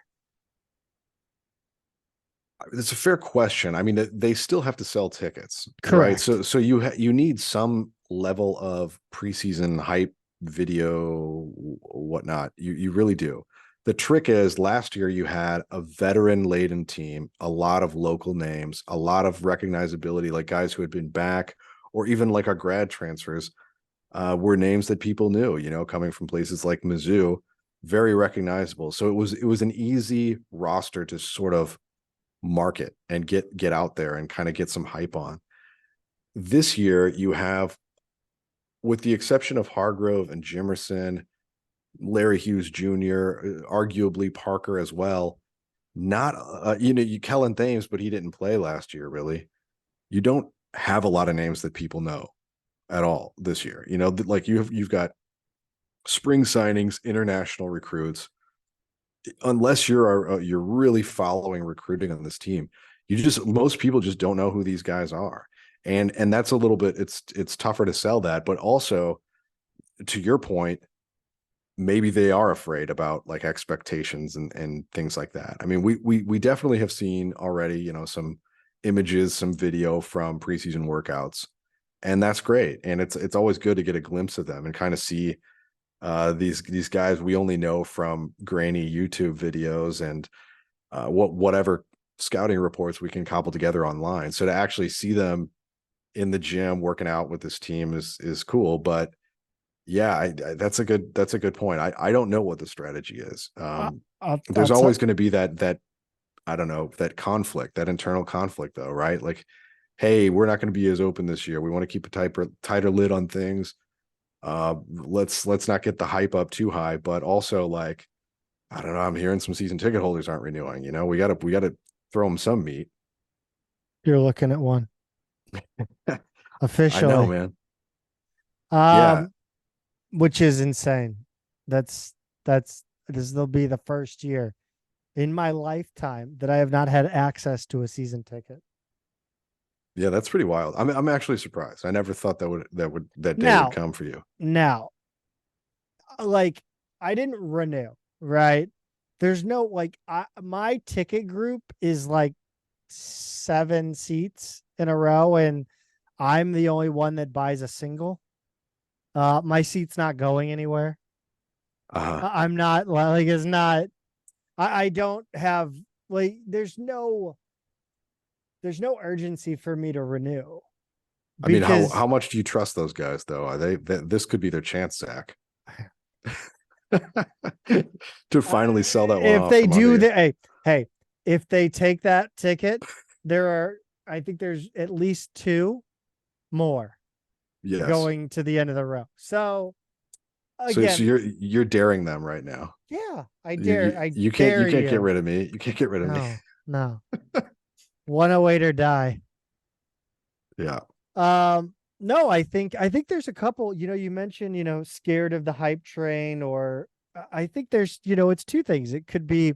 [SPEAKER 2] It's a fair question. I mean, they still have to sell tickets,
[SPEAKER 1] Correct.
[SPEAKER 2] right? So you need some level of preseason hype, video, whatnot. You really do. The trick is last year you had a veteran laden team, a lot of local names, a lot of recognizability, like guys who had been back, or even like our grad transfers were names that people knew, coming from places like Mizzou, very recognizable. So it was an easy roster to sort of market and get out there and kind of get some hype on. This year you have, with the exception of Hargrove and Jimerson, Larry Hughes Jr., arguably Parker as well, not you Kellen Thames, but he didn't play last year. Really, you don't have a lot of names that people know at all this year. Like you've got spring signings, international recruits. Unless you're really following recruiting on this team, most people just don't know who these guys are, and that's a little bit, it's tougher to sell that. But also, to your point, maybe they are afraid about like expectations and things like that. I mean, we definitely have seen already, some images, some video from preseason workouts, and that's great. And it's always good to get a glimpse of them and kind of see these guys we only know from grainy YouTube videos and whatever scouting reports we can cobble together online. So to actually see them in the gym working out with this team is cool. But yeah, that's a good point. I don't know what the strategy is. There's always going to be that I don't know, that conflict, that internal conflict though, right? Like, hey, we're not going to be as open this year. We want to keep a tighter lid on things. Let's not get the hype up too high, but also like, I don't know, I'm hearing some season ticket holders aren't renewing. We got to throw them some meat.
[SPEAKER 1] You're looking at one officially.
[SPEAKER 2] I know, man.
[SPEAKER 1] Yeah, which is insane. This'll be the first year in my lifetime that I have not had access to a season ticket.
[SPEAKER 2] Yeah, that's pretty wild. I'm actually surprised. I never thought that day would come for you.
[SPEAKER 1] Now, like, I didn't renew, right? There's no my ticket group is like 7 seats in a row, and I'm the only one that buys a single. My seat's not going anywhere. I'm not like it's not. I don't have like there's no urgency for me to renew.
[SPEAKER 2] I mean, how much do you trust those guys though? Are this could be their chance, Zach, to finally sell that one
[SPEAKER 1] if
[SPEAKER 2] off
[SPEAKER 1] they do
[SPEAKER 2] the
[SPEAKER 1] hey, if they take that ticket, I think there's at least 2 more going to the end of the row. So again,
[SPEAKER 2] so you're daring them right now.
[SPEAKER 1] Yeah, I dare.
[SPEAKER 2] You can't get rid of me. You can't get rid of me.
[SPEAKER 1] No. 108 or die.
[SPEAKER 2] Yeah.
[SPEAKER 1] No, I think there's a couple, you mentioned, scared of the hype train, or I think there's, it's 2 things. It could be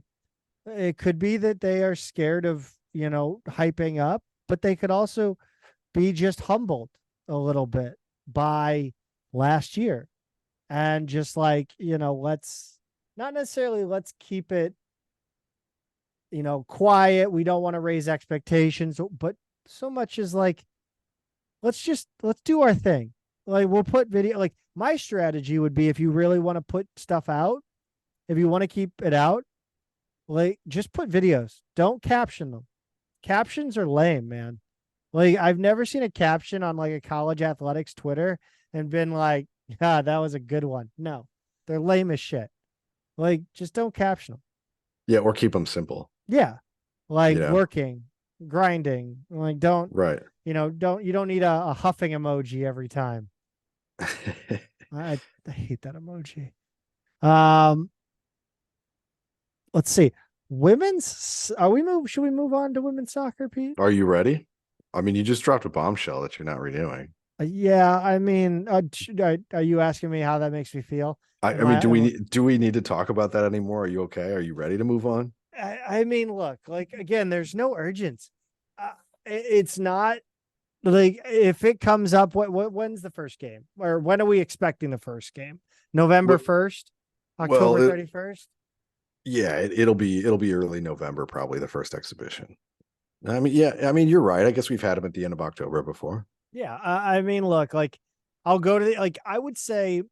[SPEAKER 1] that they are scared of hyping up, but they could also be just humbled a little bit by last year and just like, let's not necessarily let's keep it, quiet. We don't want to raise expectations, but so much as like, let's do our thing. Like we'll put video, like my strategy would be if you really want to put stuff out, if you want to keep it out, like just put videos. Don't caption them. Captions are lame, man. Like I've never seen a caption on like a college athletics Twitter and been like, "Ah, that was a good one." No, they're lame as shit. Like just don't caption them.
[SPEAKER 2] Yeah, or keep them simple.
[SPEAKER 1] Yeah, like
[SPEAKER 2] Yeah.
[SPEAKER 1] working, grinding. Like don't
[SPEAKER 2] Right.
[SPEAKER 1] you don't need a huffing emoji every time. I hate that emoji. Um, let's see. Should we move on to women's soccer, Pete?
[SPEAKER 2] Are you ready? I mean, you just dropped a bombshell that you're not renewing.
[SPEAKER 1] Yeah, I mean, are you asking me how that makes me feel?
[SPEAKER 2] I mean, do we need to talk about that anymore? Are you okay? Are you ready to move on?
[SPEAKER 1] I mean, look, like again, there's no urgency. It's not like if it comes up, when's the first game, or when are we expecting the first game? November 1st, October 31st.
[SPEAKER 2] Yeah, it'll be early November, probably the first exhibition. I mean, yeah, I mean, you're right. I guess we've had them at the end of October before.
[SPEAKER 1] Yeah, I mean, look, like I'll go to like I would say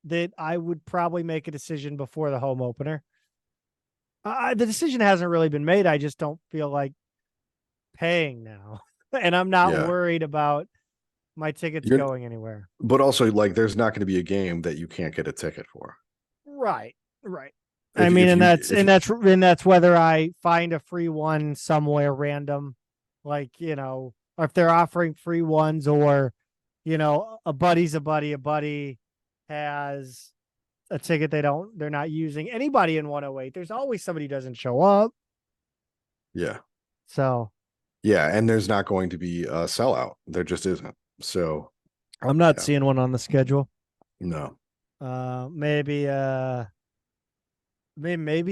[SPEAKER 1] that I would probably make a decision before the home opener. The decision hasn't really been made. I just don't feel like paying now, and I'm not worried about my tickets going anywhere.
[SPEAKER 2] But also, like, there's not going to be a game that you can't get a ticket for.
[SPEAKER 1] Right. I mean, that's whether I find a free one somewhere random, like or if they're offering free ones, or a buddy's a buddy has a ticket they're not using. Anybody in 108, there's always somebody who doesn't show up.
[SPEAKER 2] Yeah.
[SPEAKER 1] So.
[SPEAKER 2] Yeah, and there's not going to be a sellout. There just isn't. So.
[SPEAKER 1] I'm not seeing one on the schedule.
[SPEAKER 2] No.
[SPEAKER 1] Maybe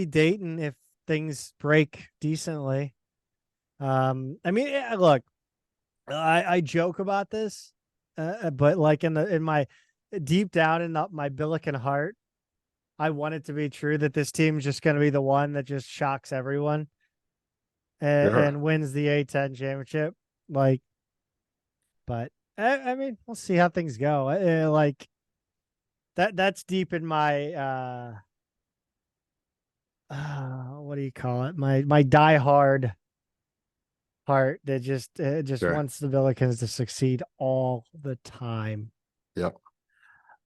[SPEAKER 1] Dayton if things break decently. I mean, look, I joke about this, but like in my deep down in my Billiken heart, I want it to be true that this team's just going to be the one that just shocks everyone and wins the A10 championship. Like, but I mean, we'll see how things go. Like that's deep in my what do you call it? My diehard heart that just wants the Billikens to succeed all the time.
[SPEAKER 2] Yep.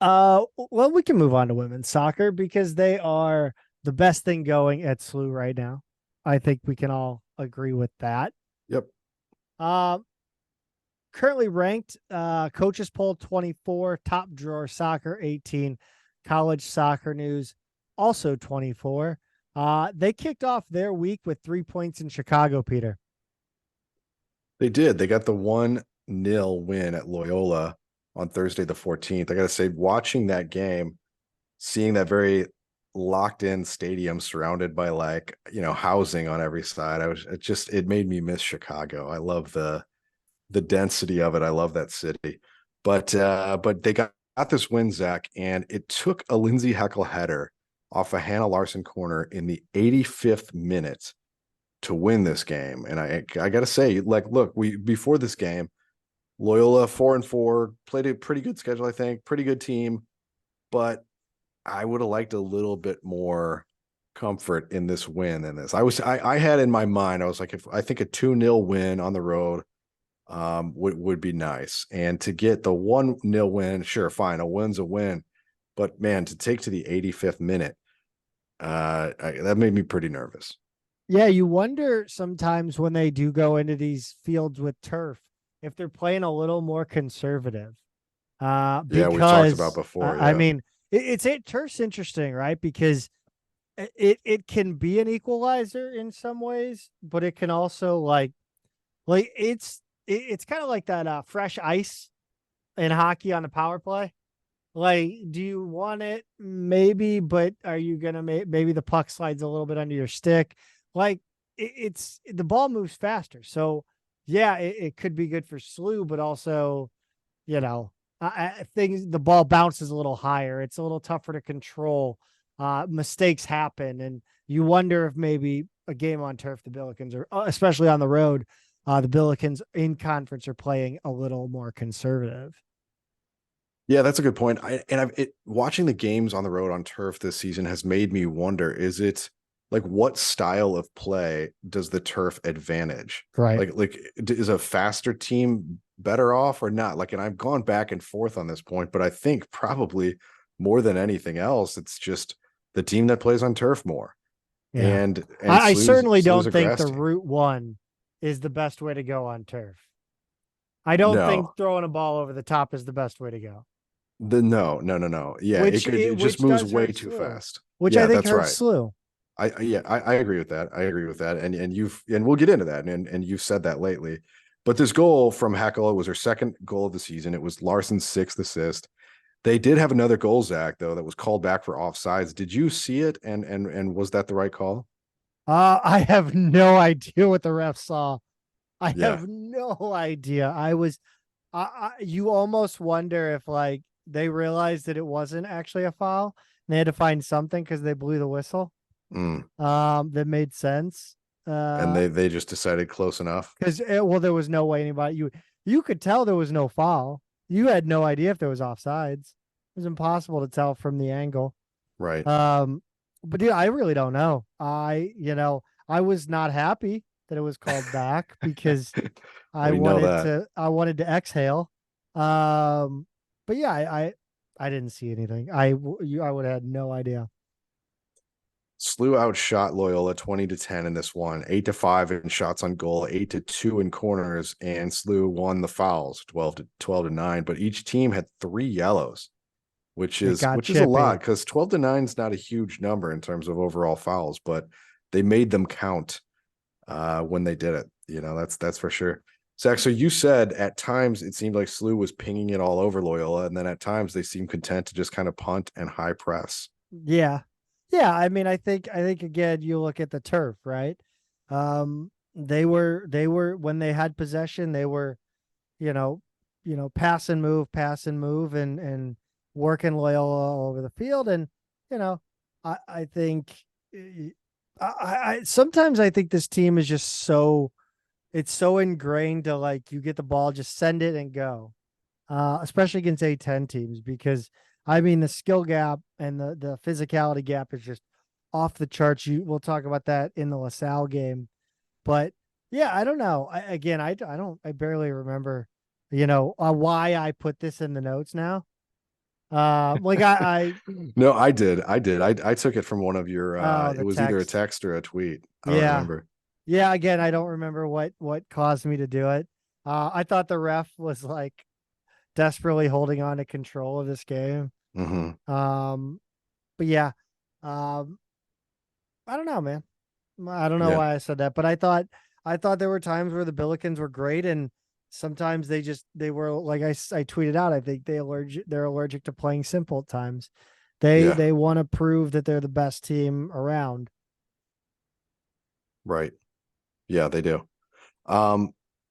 [SPEAKER 1] Well, we can move on to women's soccer because they are the best thing going at SLU right now. I think we can all agree with that.
[SPEAKER 2] Yep.
[SPEAKER 1] Currently ranked, coaches poll 24, top drawer soccer 18, college soccer news also 24. They kicked off their week with 3 points in Chicago, Peter.
[SPEAKER 2] They did. They got the 1-0 win at Loyola on Thursday, the 14th. I got to say, watching that game, seeing that very locked in stadium surrounded by housing on every side, it made me miss Chicago. I love the density of it. I love that city, but they got this win, Zach, and it took a Lindsay Heckel header off a Hannah Larson corner in the 85th minute to win this game. And I got to say, look, before this game, Loyola 4-4 played a pretty good schedule, I think, pretty good team, but I would have liked a little bit more comfort in this win than this. I had in my mind, I was like, I think a 2-0 win on the road would be nice. And to get the 1-0 win, sure, fine, a win's a win. But man, to take to the 85th minute, that made me pretty nervous.
[SPEAKER 1] Yeah, you wonder sometimes when they do go into these fields with turf, if they're playing a little more conservative. Because,
[SPEAKER 2] we talked about before.
[SPEAKER 1] I mean, turf's interesting, right? Because it can be an equalizer in some ways, but it can also it's kind of like that fresh ice in hockey on the power play. Like, do you want it? Maybe, but are you gonna maybe the puck slides a little bit under your stick? Like, it's the ball moves faster. So yeah, it could be good for SLU, but also, I think the ball bounces a little higher. It's a little tougher to control. Mistakes happen, and you wonder if maybe a game on turf, the Billikens are, especially on the road, the Billikens in conference are playing a little more conservative.
[SPEAKER 2] Yeah, that's a good point. Watching the games on the road on turf this season has made me wonder, is it like what style of play does the turf advantage?
[SPEAKER 1] Right.
[SPEAKER 2] Like is a faster team better off or not? Like, and I've gone back and forth on this point, but I think probably more than anything else, it's just the team that plays on turf more.
[SPEAKER 1] Yeah.
[SPEAKER 2] And
[SPEAKER 1] I certainly
[SPEAKER 2] SLU's
[SPEAKER 1] don't
[SPEAKER 2] a
[SPEAKER 1] think
[SPEAKER 2] grass
[SPEAKER 1] the
[SPEAKER 2] team.
[SPEAKER 1] Route 1 is the best way to go on turf. I don't think
[SPEAKER 2] No,
[SPEAKER 1] throwing a ball over the top is the best way to go.
[SPEAKER 2] no. Yeah, it just
[SPEAKER 1] Which
[SPEAKER 2] moves
[SPEAKER 1] does
[SPEAKER 2] way
[SPEAKER 1] hurt
[SPEAKER 2] too
[SPEAKER 1] SLU,
[SPEAKER 2] fast.
[SPEAKER 1] which I
[SPEAKER 2] Yeah,
[SPEAKER 1] think
[SPEAKER 2] that's
[SPEAKER 1] hurts
[SPEAKER 2] right.
[SPEAKER 1] SLU.
[SPEAKER 2] I agree with that. I agree with that. And we'll get into that. And you've said that lately. But this goal from Hackle was her second goal of the season. It was Larson's sixth assist. They did have another goal, Zach, though, that was called back for offsides. Did you see it? And was that the right call?
[SPEAKER 1] I have no idea what the ref saw. I
[SPEAKER 2] Yeah.
[SPEAKER 1] have no idea. You almost wonder if like they realized that it wasn't actually a foul. And they had to find something because they blew the whistle.
[SPEAKER 2] Mm.
[SPEAKER 1] That made sense.
[SPEAKER 2] And they just decided close enough.
[SPEAKER 1] Because well, there was no way you could tell there was no foul. You had no idea if there was offsides. It was impossible to tell from the angle.
[SPEAKER 2] Right.
[SPEAKER 1] But dude, I really don't know. I was not happy that it was called back because
[SPEAKER 2] We know that.
[SPEAKER 1] I wanted to exhale. But yeah, I didn't see anything. I would have had no idea.
[SPEAKER 2] SLU outshot Loyola 20-10 in this one, 8-5 in shots on goal, 8-2 in corners, and SLU won the fouls 12-9. But each team had 3 yellows, which is a lot because 12-9 is not a huge number in terms of overall fouls, but they made them count when they did it. That's for sure. Zach, so you said at times it seemed like SLU was pinging it all over Loyola, and then at times they seemed content to just kind of punt and high press.
[SPEAKER 1] Yeah. Yeah. I mean, I think again, you look at the turf, right? They were when they had possession, they were, pass and move and working Loyola all over the field. And, I think sometimes I think this team is just it's so ingrained to like, you get the ball, just send it and go. Especially against A10 teams, because I mean, the skill gap and the physicality gap is just off the charts. We'll talk about that in the LaSalle game, but yeah, I don't know. I barely remember, why I put this in the notes now. Like
[SPEAKER 2] No, I did. I took it from one of your, it was either a
[SPEAKER 1] text.
[SPEAKER 2] text or a tweet. I don't
[SPEAKER 1] Yeah.
[SPEAKER 2] remember.
[SPEAKER 1] Yeah. Again, I don't remember what caused me to do it. I thought the ref was like desperately holding on to control of this game.
[SPEAKER 2] Mm-hmm.
[SPEAKER 1] But yeah, I don't know, man. I don't know
[SPEAKER 2] Yeah.
[SPEAKER 1] why I said that, but I thought there were times where the Billikens were great, and sometimes they were like I tweeted out. I think they're allergic to playing simple at times. They want to prove that they're the best team around.
[SPEAKER 2] Right. Yeah, they do.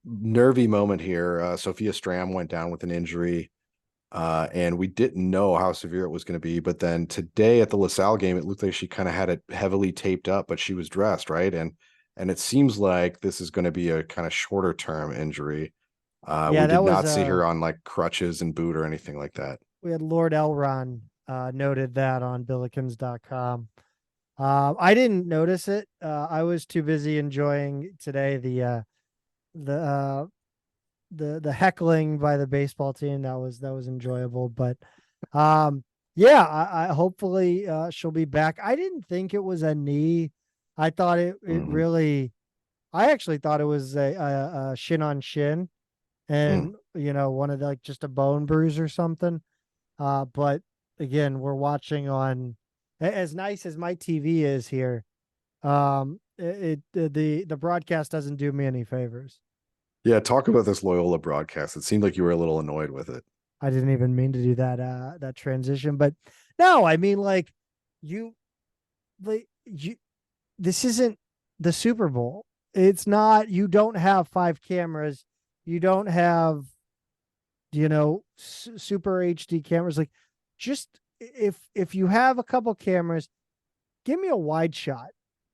[SPEAKER 2] Nervy moment here. Sophia Stram went down with an injury. And we didn't know how severe it was going to be. But then today at the LaSalle game, it looked like she kind of had it heavily taped up, but she was dressed, right? And it seems like this is going to be a kind of shorter term injury. We did not see her on like crutches and boot or anything like that.
[SPEAKER 1] We had Lord Elron noted that on Billikens.com. I didn't notice it. I was too busy enjoying today the heckling by the baseball team. That was enjoyable, but yeah, I hopefully she'll be back. I didn't think it was a knee. I thought it really, I actually thought it was a shin on shin, and one of like just a bone bruise or something. But again, we're watching on, as nice as my TV is here. The broadcast doesn't do me any favors.
[SPEAKER 2] Yeah, talk about this Loyola broadcast. It seemed like you were a little annoyed with it.
[SPEAKER 1] I didn't even mean to do that transition, but no, I mean, like, this isn't the Super Bowl. It's not, you don't have 5 cameras. You don't have, super HD cameras. Like, just if you have a couple cameras, give me a wide shot.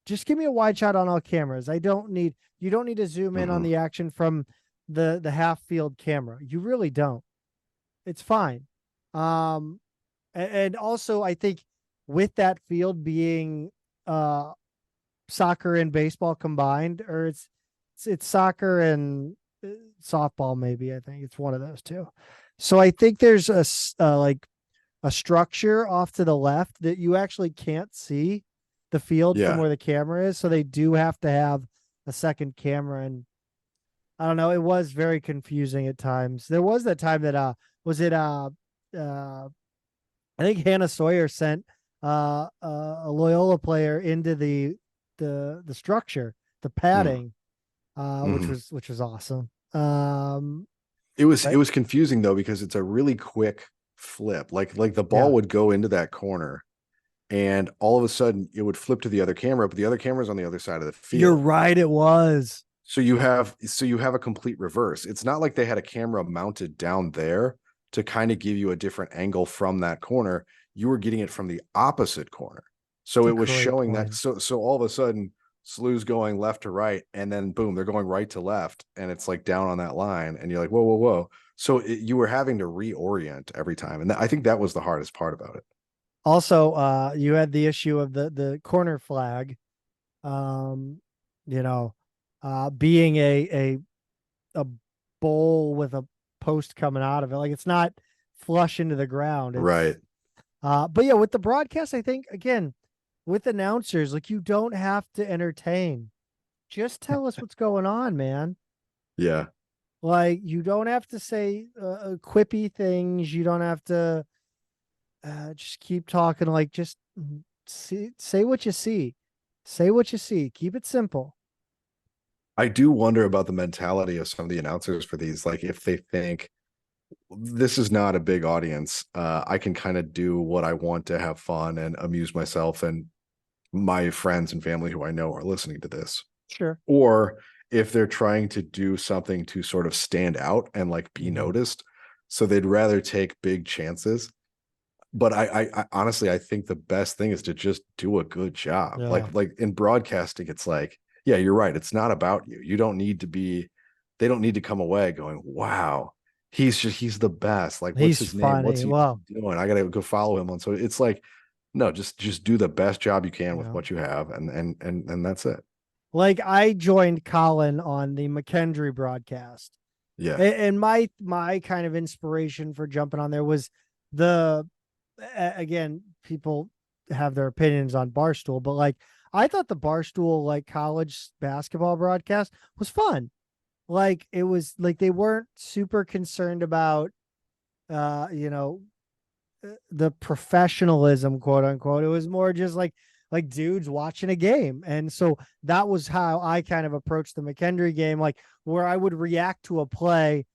[SPEAKER 1] Just give me a wide shot on all cameras. You don't need to zoom in on
[SPEAKER 2] Mhm.
[SPEAKER 1] the action from the half field camera. You really don't. It's fine. And also I think with that field being soccer and baseball combined, or it's soccer and softball, maybe. I think it's one of those two. So I think there's like a structure off to the left that you actually can't see the field from
[SPEAKER 2] Yeah.
[SPEAKER 1] where the camera is. So they do have to have a second camera. And I don't know, it was very confusing at times. There was that time that was it uh I think Hannah Sawyer sent a Loyola player into the structure, the
[SPEAKER 2] Mm.
[SPEAKER 1] padding,
[SPEAKER 2] Mhm.
[SPEAKER 1] which was awesome.
[SPEAKER 2] It
[SPEAKER 1] Right.
[SPEAKER 2] was confusing though because it's a really quick flip. Like the ball
[SPEAKER 1] Yeah.
[SPEAKER 2] would go into that corner and all of a sudden it would flip to the other camera, but the other camera's on the other side of the
[SPEAKER 1] You're
[SPEAKER 2] field.
[SPEAKER 1] right, it was.
[SPEAKER 2] So you have a complete reverse. It's not like they had a camera mounted down there to kind of give you a different angle from that corner. You were getting it from the opposite corner.
[SPEAKER 1] It's
[SPEAKER 2] So
[SPEAKER 1] a
[SPEAKER 2] it was
[SPEAKER 1] great
[SPEAKER 2] showing that
[SPEAKER 1] point.
[SPEAKER 2] so all of a sudden Slew's going left to right and then boom, they're going right to left and it's like down on that line and you're like, whoa, whoa, whoa. So you were having to reorient every time. And I think that was the hardest part about it.
[SPEAKER 1] Also, you had the issue of the corner flag, um, you know, being a bowl with a post coming out of it. Like, it's not flush into the ground.
[SPEAKER 2] Right.
[SPEAKER 1] But yeah, with the broadcast, I think again, with announcers, like, you don't have to entertain. Just tell us what's going on, man.
[SPEAKER 2] Yeah.
[SPEAKER 1] Like, you don't have to say quippy things. You don't have to just keep talking. Like, just say what you see. Say what you see. Keep it simple.
[SPEAKER 2] I do wonder about the mentality of some of the announcers for these. Like if they think this is not a big audience. I can kind of do what I want to have fun and amuse myself and my friends and family who I know are listening to this.
[SPEAKER 1] Sure.
[SPEAKER 2] Or if they're trying to do something to sort of stand out and like be
[SPEAKER 1] Mhm.
[SPEAKER 2] noticed. So they'd rather take big chances. But I honestly, I think the best thing is to just do a good job.
[SPEAKER 1] Yeah.
[SPEAKER 2] Like in broadcasting, it's like, yeah, you're right. It's not about you. You don't need to be, they don't need to come away going, wow, he's the best. Like, what's
[SPEAKER 1] He's
[SPEAKER 2] his name? What's
[SPEAKER 1] funny.
[SPEAKER 2] he
[SPEAKER 1] Well,
[SPEAKER 2] doing? I gotta go follow him on. So it's like, no, just do the best job you can with
[SPEAKER 1] yeah.
[SPEAKER 2] what you have, and that's it.
[SPEAKER 1] Like, I joined Colin on the McKendry broadcast.
[SPEAKER 2] Yeah.
[SPEAKER 1] And my kind of inspiration for jumping on there was the again, people have their opinions on Barstool, but like, I thought the Barstool like college basketball broadcast was fun. Like, it was like they weren't super concerned about uh you know the professionalism, quote unquote. It was more just like dudes watching a game. And so that was how I kind of approached the McKendry game, like, where I would react to a play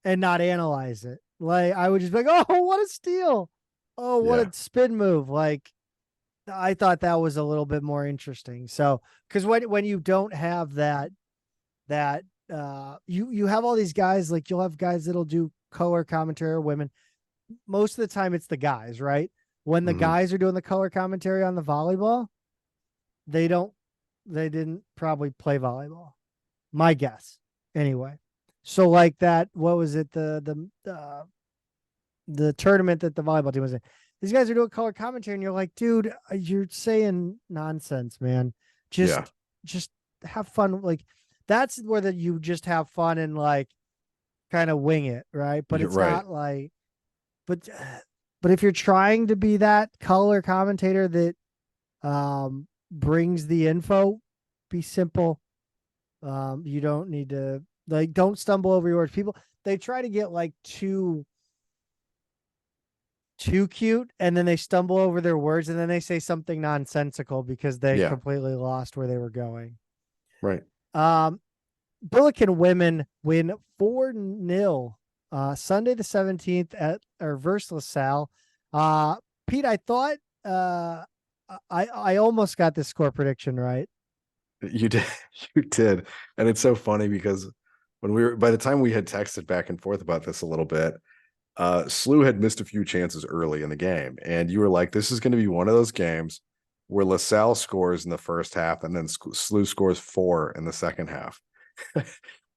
[SPEAKER 1] and not analyze it. Like, I would just be like, oh, what a steal. Oh, what a
[SPEAKER 2] Yeah.
[SPEAKER 1] spin move. Like, I thought that was a little bit more interesting. So, because when you don't have that you have all these guys, like, you'll have guys that'll do color commentary, or women. Most of the time it's the guys, right? When the
[SPEAKER 2] Hmm.
[SPEAKER 1] guys are doing the color commentary on the volleyball, they don't they didn't probably play volleyball. My guess. Anyway. So, like, that, what was it? The tournament that the volleyball team was in. These guys are doing color commentary, and you're like, dude, you're saying nonsense, man.
[SPEAKER 2] Yeah.
[SPEAKER 1] Just have fun. Like, that's where you just have fun and like kind of wing it, right? But
[SPEAKER 2] You're
[SPEAKER 1] it's
[SPEAKER 2] right.
[SPEAKER 1] not like, but but if you're trying to be that color commentator that brings the info, be simple. You don't need to, like, don't stumble over your words. People, they try to get like too cute, and then they stumble over their words, and then they say something nonsensical because they
[SPEAKER 2] Yeah.
[SPEAKER 1] completely lost where they were going.
[SPEAKER 2] Right.
[SPEAKER 1] Um, Billiken women win 4-0 Sunday the 17th at or versus LaSalle. Pete, I thought I almost got this score prediction right.
[SPEAKER 2] You did, you did, and it's so funny because by the time we had texted back and forth about this a little bit, Slew had missed a few chances early in the game, and you were like, "This is going to be one of those games where LaSalle scores in the first half, and then Slew scores 4 in the second half."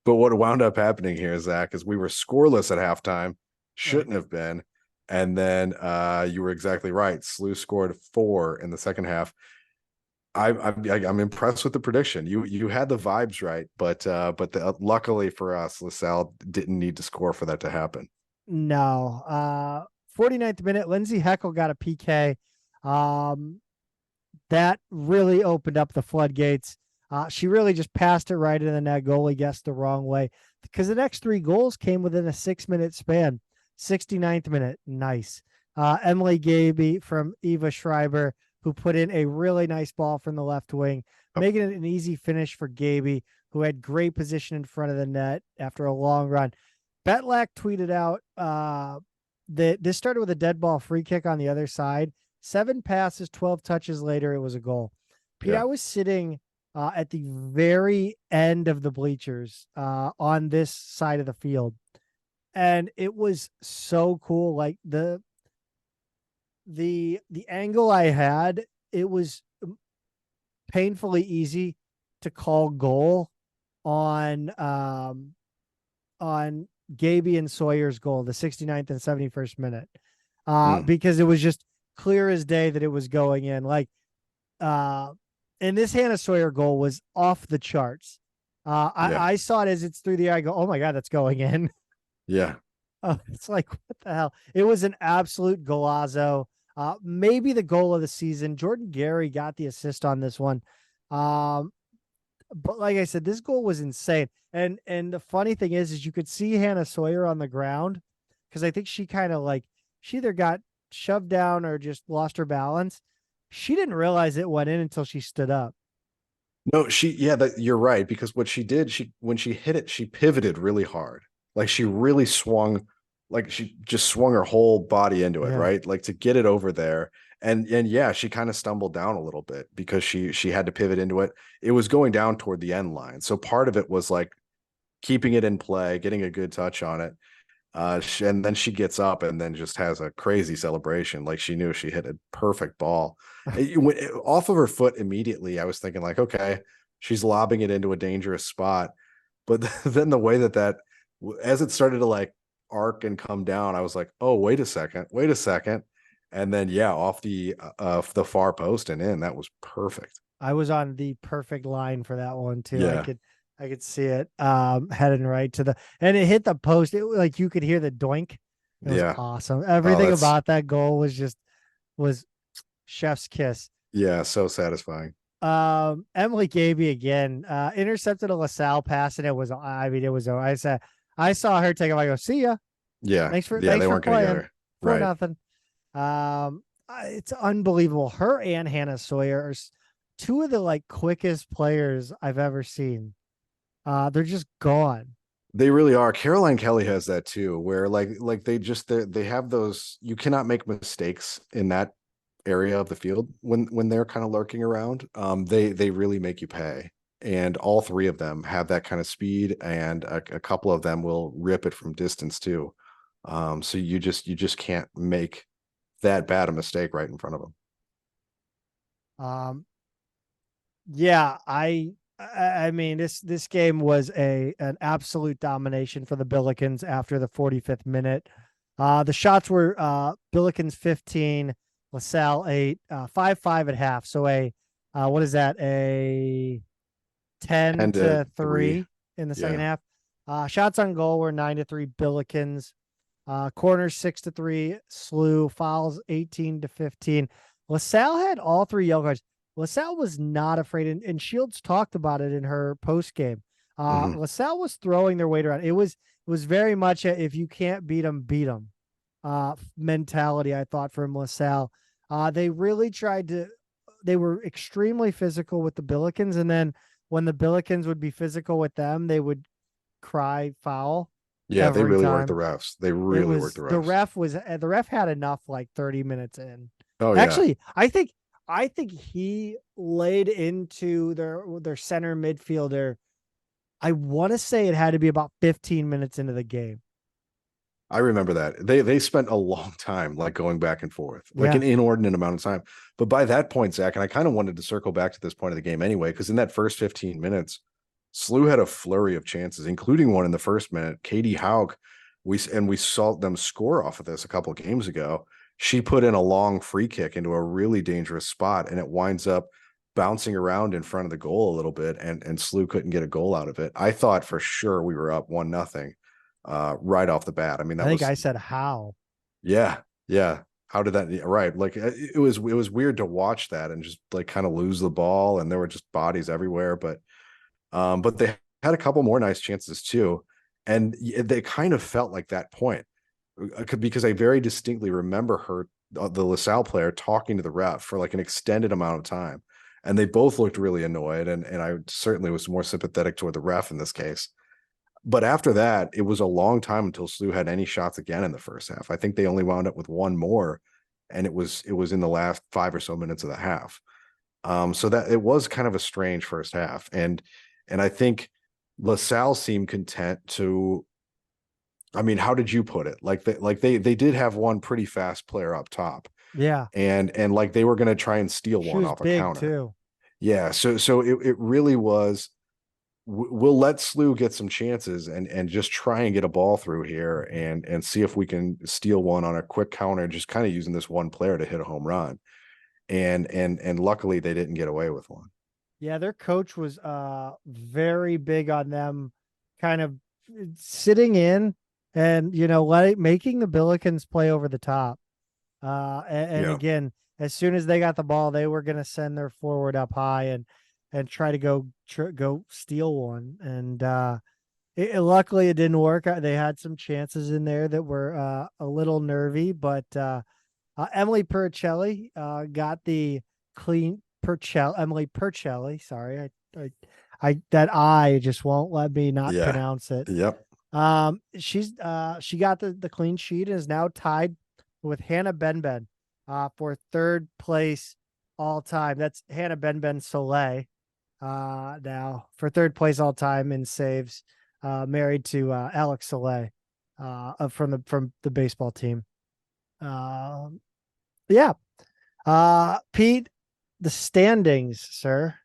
[SPEAKER 2] But what wound up happening here, Zach, is we were scoreless at halftime, shouldn't have been, and then you were exactly right. Slew scored 4 in the second half. I'm impressed with the prediction. You had the vibes right, but luckily for us, LaSalle didn't need to score for that to happen.
[SPEAKER 1] No. 49th minute, Lindsay Heckel got a PK. That really opened up the floodgates. She really just passed it right in the net. Goalie guessed the wrong way because the next 3 goals came within a 6-minute span. 69th minute, nice. Emily Gaby from Eva Schreiber, who put in a really nice ball from the left wing, making it an easy finish for Gaby, who had great position in front of the net after a long run. Betlak tweeted out that this started with a dead ball free kick on the other side. 7 passes, 12 touches later, it was a goal. Pete, I was sitting at the very end of the bleachers on this side of the field, and it was so cool. Like the angle I had, it was painfully easy to call goal on Gaby and Sawyer's goal, the 69th and 71st minute, because it was just clear as day that it was going in. Like, and this Hannah Sawyer goal was off the charts. I saw it as it's through the eye. I go, oh my God, that's going in.
[SPEAKER 2] Yeah.
[SPEAKER 1] It's like, what the hell? It was an absolute golazo. Maybe the goal of the season. Jordan Gary got the assist on this one. But like I said, this goal was insane. And the funny thing is you could see Hannah Sawyer on the ground because I think she kind of she either got shoved down or just lost her balance. She didn't realize it went in until she stood up.
[SPEAKER 2] No, you're right, because what she did, when she hit it, she pivoted really hard. Like she really swung, like she just swung her whole body into it, right? Like to get it over there. And yeah, she kind of stumbled down a little bit because she had to pivot into it. It was going down toward the end line. So part of it was like keeping it in play, getting a good touch on it. And then she gets up and then just has a crazy celebration. Like she knew she hit a perfect ball. It went off of her foot immediately. I was thinking like, okay, she's lobbing it into a dangerous spot. But then the way that as it started to like arc and come down, I was like, oh, wait a second. And then, off the far post and in. That was perfect.
[SPEAKER 1] I was on the perfect line for that one too.
[SPEAKER 2] Yeah.
[SPEAKER 1] I could see it heading right to and it hit the post. It like you could hear the doink. It was awesome. Everything about that goal was chef's kiss.
[SPEAKER 2] Yeah, so satisfying.
[SPEAKER 1] Emily Gaby again intercepted a LaSalle pass, and it was I saw her take it. I go, see ya.
[SPEAKER 2] Yeah.
[SPEAKER 1] Thanks for
[SPEAKER 2] they weren't going to get her.
[SPEAKER 1] For nothing. It's unbelievable. Her and Hannah Sawyer are 2 of the quickest players I've ever seen. They're just gone.
[SPEAKER 2] They really are. Caroline Kelly has that too, where they have those, you cannot make mistakes in that area of the field when they're kind of lurking around. They really make you pay. And all 3 of them have that kind of speed, and a couple of them will rip it from distance too. So you just can't make that bad a mistake right in front of them.
[SPEAKER 1] I mean, this game was an absolute domination for the Billikens after the 45th minute. The shots were Billikens 15, LaSalle 8, 5-5 at half. So what is that? A 10 to 3 in the second half. Shots on goal were 9-3 Billikens. Corners 6-3 Slew. Fouls 18-15. LaSalle had all 3 yellow cards. LaSalle was not afraid, and Shields talked about it in her post game. LaSalle was throwing their weight around. It was very much if you can't beat them, beat them mentality. I thought from LaSalle, they really tried to. They were extremely physical with the Billikens, and then when the Billikens would be physical with them, they would cry foul.
[SPEAKER 2] Yeah, they really worked the refs. They really worked the refs.
[SPEAKER 1] The ref had enough 30 minutes in.
[SPEAKER 2] Oh,
[SPEAKER 1] actually, I think I think he laid into their center midfielder. I want to say it had to be about 15 minutes into the game.
[SPEAKER 2] I remember that. They spent a long time like going back and forth, like
[SPEAKER 1] Yeah.
[SPEAKER 2] an inordinate amount of time. But by that point, Zach, and I kind of wanted to circle back to this point of the game anyway, because in that first 15 minutes, SLU had a flurry of chances, including one in the first minute. Katie Haug, we saw them score off of this a couple of games ago. She put in a long free kick into a really dangerous spot, and it winds up bouncing around in front of the goal a little bit, and SLU couldn't get a goal out of it. I thought for sure we were up 1-0 right off the bat. I mean,
[SPEAKER 1] I think I said how.
[SPEAKER 2] yeah, yeah. How did that? Right, like it was weird to watch that and just like kind of lose the ball, and there were just bodies everywhere. But they had a couple more nice chances too, and they kind of felt like that point because I very distinctly remember the LaSalle player, talking to the ref for like an extended amount of time, and they both looked really annoyed, and I certainly was more sympathetic toward the ref in this case. But after that, it was a long time until SLU had any shots again in the first half. I think they only wound up with one more, and it was in the last 5 or so minutes of the half. So that it was kind of a strange first half, and I think LaSalle seemed content to. I mean, how did you put it? Like they did have one pretty fast player up top,
[SPEAKER 1] Yeah.
[SPEAKER 2] and like they were going to try and steal
[SPEAKER 1] She
[SPEAKER 2] one
[SPEAKER 1] was
[SPEAKER 2] off a
[SPEAKER 1] big
[SPEAKER 2] counter.
[SPEAKER 1] too.
[SPEAKER 2] Yeah, so it really was. We'll let SLU get some chances and just try and get a ball through here and see if we can steal one on a quick counter, just kind of using this one player to hit a home run. And luckily they didn't get away with one.
[SPEAKER 1] Yeah, their coach was very big on them kind of sitting in and making the Billikens play over the top. And
[SPEAKER 2] Yeah.
[SPEAKER 1] again, as soon as they got the ball, they were going to send their forward up high and try to go steal one. And luckily it didn't work. They had some chances in there that were a little nervy, but Emily Percelli got the clean Emily Percelli. Sorry, I that I just won't let me not pronounce it.
[SPEAKER 2] Yep.
[SPEAKER 1] She got the clean sheet and is now tied with Hannah Benben for third place all time. That's Hannah Benben Soleil now for third place all time in saves, married to Alex Soleil from the baseball team. Yeah. Pete, the standings, sir.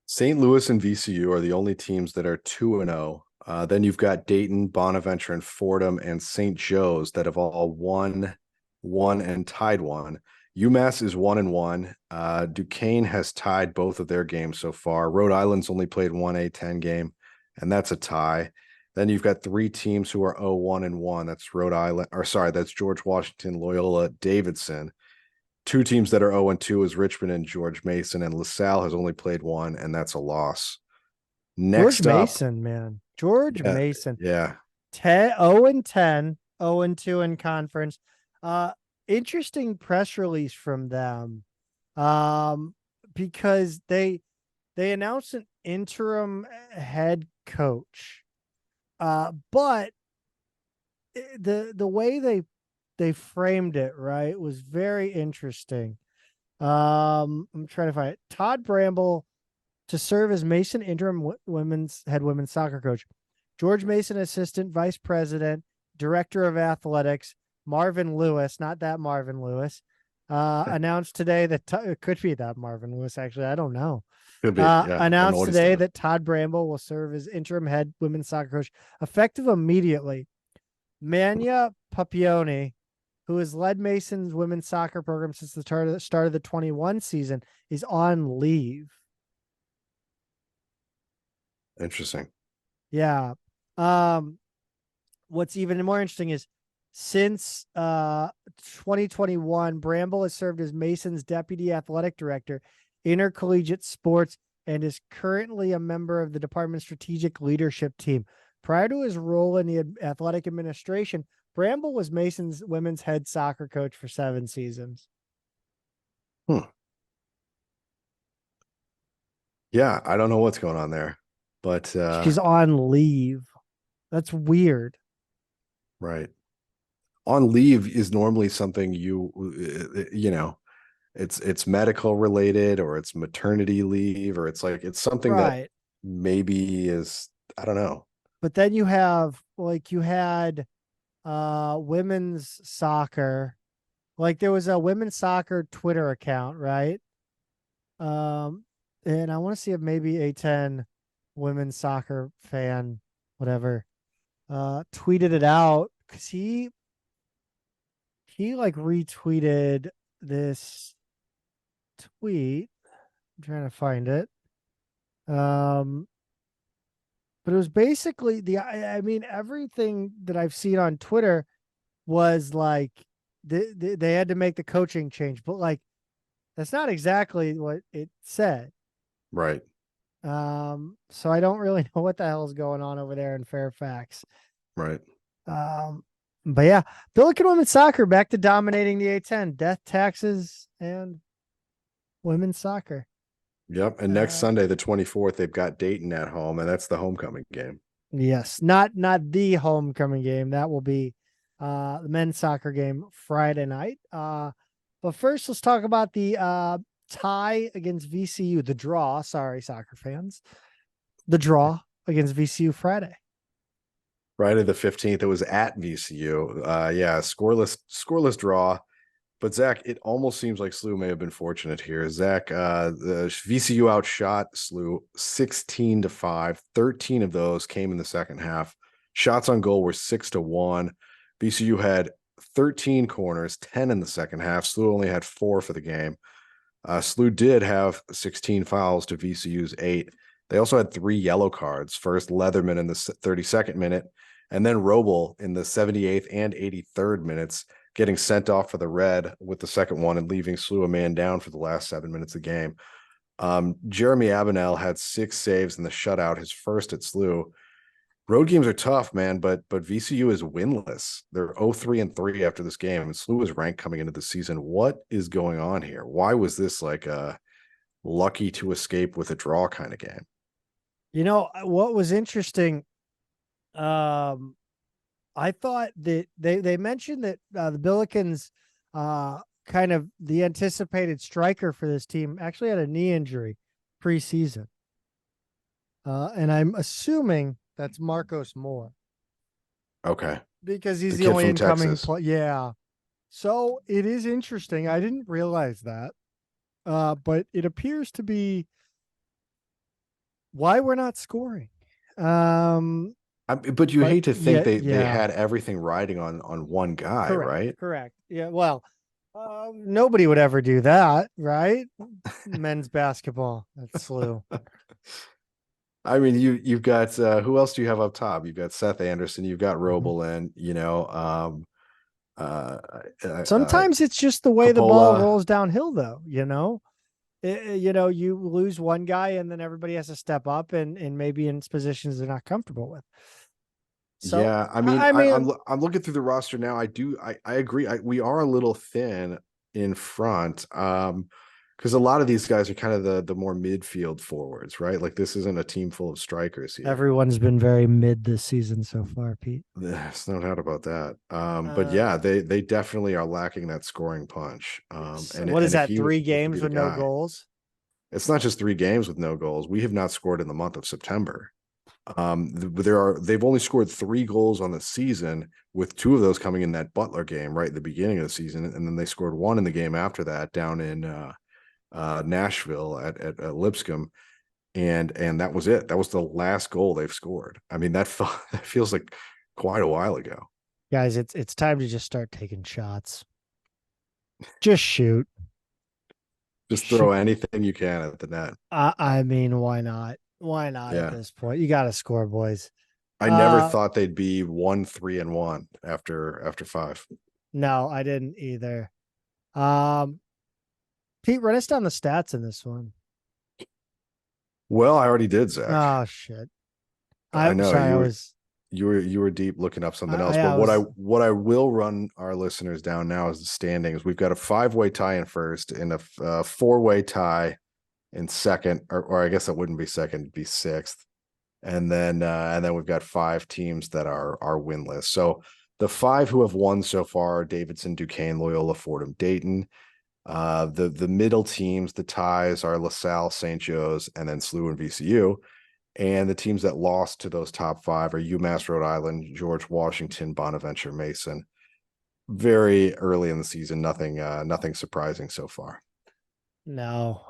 [SPEAKER 2] St. Louis and VCU are the only teams that are 2-0. Then you've got Dayton, Bonaventure, and Fordham, and St. Joe's that have all won one and tied one. UMass is 1-1. Duquesne has tied both of their games so far. Rhode Island's only played one A10 game, and that's a tie. Then you've got three teams who are 0-1-1. That's George Washington, Loyola, Davidson. Two teams that are 0-2 is Richmond and George Mason, and LaSalle has only played one, and that's a loss. Next
[SPEAKER 1] George
[SPEAKER 2] up,
[SPEAKER 1] Mason, man. George Mason.
[SPEAKER 2] Yeah.
[SPEAKER 1] 0-10, 0-2 in conference. Interesting press release from them. Because they announced an interim head coach. But the way they framed it, right, was very interesting. I'm trying to find it. Todd Bramble to serve as Mason interim women's soccer coach. George Mason assistant vice president, director of athletics, Marvin Lewis, not that Marvin Lewis, announced today that it could be that Marvin Lewis. Actually, I don't know.
[SPEAKER 2] Could be.
[SPEAKER 1] Announced today that Todd Bramble will serve as interim head women's soccer coach effective immediately. Mania Papione, who has led Mason's women's soccer program since the start of the 21 season, is on leave.
[SPEAKER 2] Interesting.
[SPEAKER 1] Yeah. What's even more interesting is since 2021, Bramble has served as Mason's deputy athletic director, intercollegiate sports, and is currently a member of the department's strategic leadership team. Prior to his role in the athletic administration, Bramble was Mason's women's head soccer coach for 7 seasons.
[SPEAKER 2] Yeah, I don't know what's going on there, but
[SPEAKER 1] she's on leave. That's weird.
[SPEAKER 2] Right. On leave is normally something you know, it's medical related, or it's maternity leave, or it's something that
[SPEAKER 1] Right.
[SPEAKER 2] maybe is, I don't know.
[SPEAKER 1] But then you have like you had women's soccer. Like there was a women's soccer Twitter account, right? Um and I want to see if maybe a 10 women's soccer fan, whatever, tweeted it out because he like retweeted this tweet. I'm trying to find it. Um but it was basically I mean everything that I've seen on Twitter was like they had to make the coaching change, but like that's not exactly what it said.
[SPEAKER 2] Right.
[SPEAKER 1] So I don't really know what the hell is going on over there in Fairfax.
[SPEAKER 2] Right.
[SPEAKER 1] Um, but yeah, Billiken women's soccer back to dominating the A10, death, taxes, and women's soccer.
[SPEAKER 2] Yep. And next Sunday, the 24th, they've got Dayton at home, and that's the homecoming game.
[SPEAKER 1] Yes, not the homecoming game. That will be the men's soccer game Friday night. But first let's talk about the tie against VCU, the draw. Sorry, soccer fans. The draw against VCU Friday.
[SPEAKER 2] Friday the 15th, it was at VCU. Yeah, scoreless draw. But Zach, it almost seems like SLU may have been fortunate here. Zach, the VCU outshot SLU 16-5. 13 of those came in the second half. Shots on goal were 6-1. VCU had 13 corners, 10 in the second half. SLU only had 4 for the game. SLU did have 16 fouls to VCU's 8. They also had 3 yellow cards. First, Leatherman in the 32nd minute, and then Roble in the 78th and 83rd minutes, getting sent off for the red with the second one and leaving SLU a man down for the last 7 minutes of the game. Jeremy Abenel had 6 saves in the shutout, his first at SLU. Road games are tough, man, but VCU is winless. They're 0-3-3 after this game, and SLU is ranked coming into the season. What is going on here? Why was this like a lucky to escape with a draw kind of game?
[SPEAKER 1] You know what was interesting? I thought that they mentioned that the Billikens, kind of the anticipated striker for this team, actually had a knee injury preseason, and I'm assuming that's Marcos Moore.
[SPEAKER 2] Okay,
[SPEAKER 1] because he's
[SPEAKER 2] the
[SPEAKER 1] the
[SPEAKER 2] kid
[SPEAKER 1] only
[SPEAKER 2] from
[SPEAKER 1] incoming
[SPEAKER 2] Texas.
[SPEAKER 1] Yeah, so it is interesting. I didn't realize that, but it appears to be why we're not scoring.
[SPEAKER 2] But you
[SPEAKER 1] But
[SPEAKER 2] hate to think
[SPEAKER 1] yeah,
[SPEAKER 2] they
[SPEAKER 1] yeah.
[SPEAKER 2] had everything riding on one guy, right?
[SPEAKER 1] Correct. Yeah. Well, nobody would ever do that, right? Men's basketball. That's SLU.
[SPEAKER 2] I mean, you've got who else do you have up top? You've got Seth Anderson, you've got
[SPEAKER 1] Mhm.
[SPEAKER 2] Roble, and
[SPEAKER 1] Sometimes it's just the way the ball
[SPEAKER 2] Coppola.
[SPEAKER 1] rolls downhill, though. You lose one guy, and then everybody has to step up, and maybe in positions they're not comfortable with. So
[SPEAKER 2] Yeah, I mean,
[SPEAKER 1] I mean,
[SPEAKER 2] I'm looking through the roster now. I agree. We are a little thin in front. Because a lot of these guys are kind of the more midfield forwards, right? Like this isn't a team full of strikers here.
[SPEAKER 1] everyone's been very mid this season so far, Pete.
[SPEAKER 2] There's no doubt about that. But yeah,
[SPEAKER 1] Uh,
[SPEAKER 2] they definitely are lacking that scoring punch.
[SPEAKER 1] so
[SPEAKER 2] And
[SPEAKER 1] what is
[SPEAKER 2] if
[SPEAKER 1] that?
[SPEAKER 2] he
[SPEAKER 1] 3
[SPEAKER 2] can be
[SPEAKER 1] games
[SPEAKER 2] the
[SPEAKER 1] with no
[SPEAKER 2] guy,
[SPEAKER 1] goals.
[SPEAKER 2] it's not just 3 games with no goals. We have not scored in the month of September. They've only scored 3 goals on the season, with 2 of those coming in that Butler game right at the beginning of the season, and then they scored 1 in the game after that down in Nashville at Lipscomb, and that was it. That was the last goal they've scored. I mean, that feels like quite a while ago.
[SPEAKER 1] Guys, it's time to just start taking shots. Just shoot.
[SPEAKER 2] Just throw anything you can at the net.
[SPEAKER 1] I mean, why not? Why not at
[SPEAKER 2] Yeah.
[SPEAKER 1] this point? You got to score, boys.
[SPEAKER 2] I never thought they'd be 1-3-1 after 5.
[SPEAKER 1] No, I didn't either. Pete, run us down the stats in this one.
[SPEAKER 2] Well, I already did, Zach.
[SPEAKER 1] Oh shit!
[SPEAKER 2] I
[SPEAKER 1] I'm
[SPEAKER 2] know
[SPEAKER 1] sorry. I was.
[SPEAKER 2] you were deep looking up something else.
[SPEAKER 1] I
[SPEAKER 2] But
[SPEAKER 1] was.
[SPEAKER 2] what I will run our listeners down now is the standings. We've got a 5-way tie in first, and a 4-way tie in second, or I guess that wouldn't be second, it'd be sixth. And then we've got 5 teams that are winless. So the 5 who have won so far are Davidson, Duquesne, Loyola, Fordham, Dayton. The middle teams, the ties are LaSalle, St. Joe's, and then SLU and VCU. And the teams that lost to those top five are UMass Rhode Island, George Washington, Bonaventure Mason. Very early in the season, nothing surprising so far.
[SPEAKER 1] No.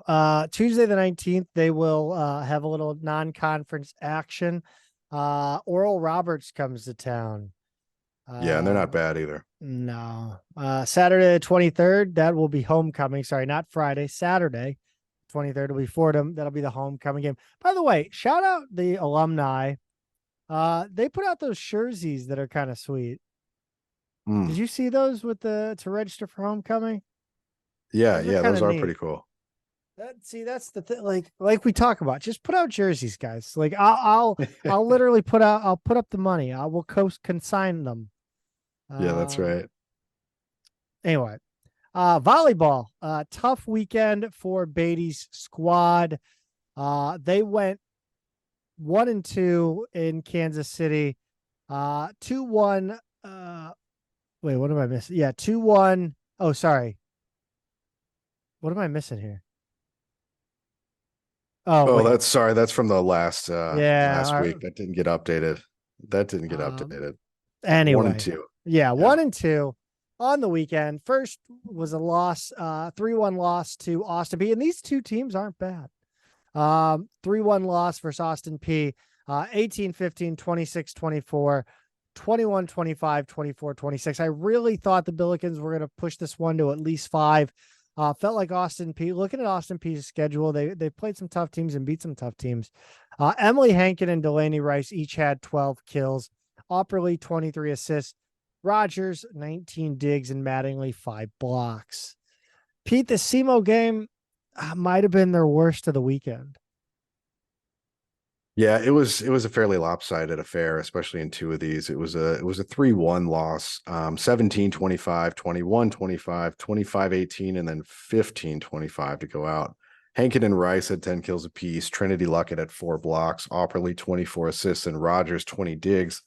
[SPEAKER 1] Tuesday the 19th, they will have a little non-conference action. Oral Roberts comes to town.
[SPEAKER 2] Yeah, and they're not bad either.
[SPEAKER 1] No. Saturday the 23rd, that will be homecoming. Sorry, not Friday. Saturday 23rd will be Fordham. That'll be the homecoming game. By the way, shout out the alumni. They put out those jerseys that are kind of sweet. Did you see those with to register for homecoming?
[SPEAKER 2] Yeah, those are pretty cool.
[SPEAKER 1] That's the thing. Like we talk about, just put out jerseys, guys. Like I'll literally I'll put up the money. I will consign them.
[SPEAKER 2] Yeah, that's right.
[SPEAKER 1] Anyway, volleyball, tough weekend for Beatty's squad. They went 1-2 in Kansas City. 2-1. Wait, what am I missing? Yeah, 2-1. Oh, sorry. What am I missing here?
[SPEAKER 2] Oh, that's from the last week. That didn't get updated.
[SPEAKER 1] Anyway,
[SPEAKER 2] 1-2.
[SPEAKER 1] Yeah, 1-2 on the weekend. First was a loss, 3-1 loss to Austin P. And these two teams aren't bad. 3-1 loss versus Austin P. 18-15, 26-24, 21-25, 24-26. I really thought the Billikens were going to push this one to at least 5. Felt like Austin P. Looking at Austin P's schedule, they played some tough teams and beat some tough teams. Emily Hankin and Delaney Rice each had 12 kills. Opperly 23 assists. Rogers 19 digs, and Mattingly 5 blocks. Pete, the SEMO game might have been their worst of the weekend.
[SPEAKER 2] Yeah, it was a fairly lopsided affair, especially in two of these. It was a 3-1 loss, 17-25, 21-25, 25-18, and then 15-25 to go out. Hankin and Rice had 10 kills apiece. Trinity Luckett had 4 blocks, Opperly 24 assists, and Rogers 20 digs.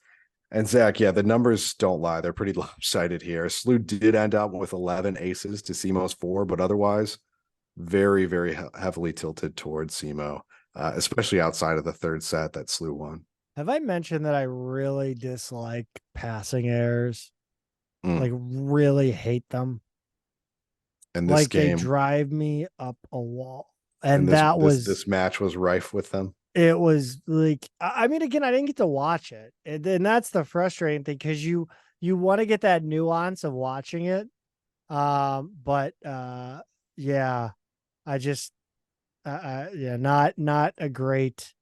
[SPEAKER 2] And Zach, yeah, the numbers don't lie. They're pretty lopsided here. SLU did end up with 11 aces to SEMO's 4, but otherwise very, very heavily tilted towards SEMO. Especially outside of the third set that SLU won.
[SPEAKER 1] Have I mentioned that I really dislike passing errors? Like, really hate them.
[SPEAKER 2] And this game,
[SPEAKER 1] they drive me up a wall. And
[SPEAKER 2] this match was rife with them.
[SPEAKER 1] It was like, I mean, again, I didn't get to watch it. And that's the frustrating thing, because you want to get that nuance of watching it. But yeah, I just, yeah, not a great,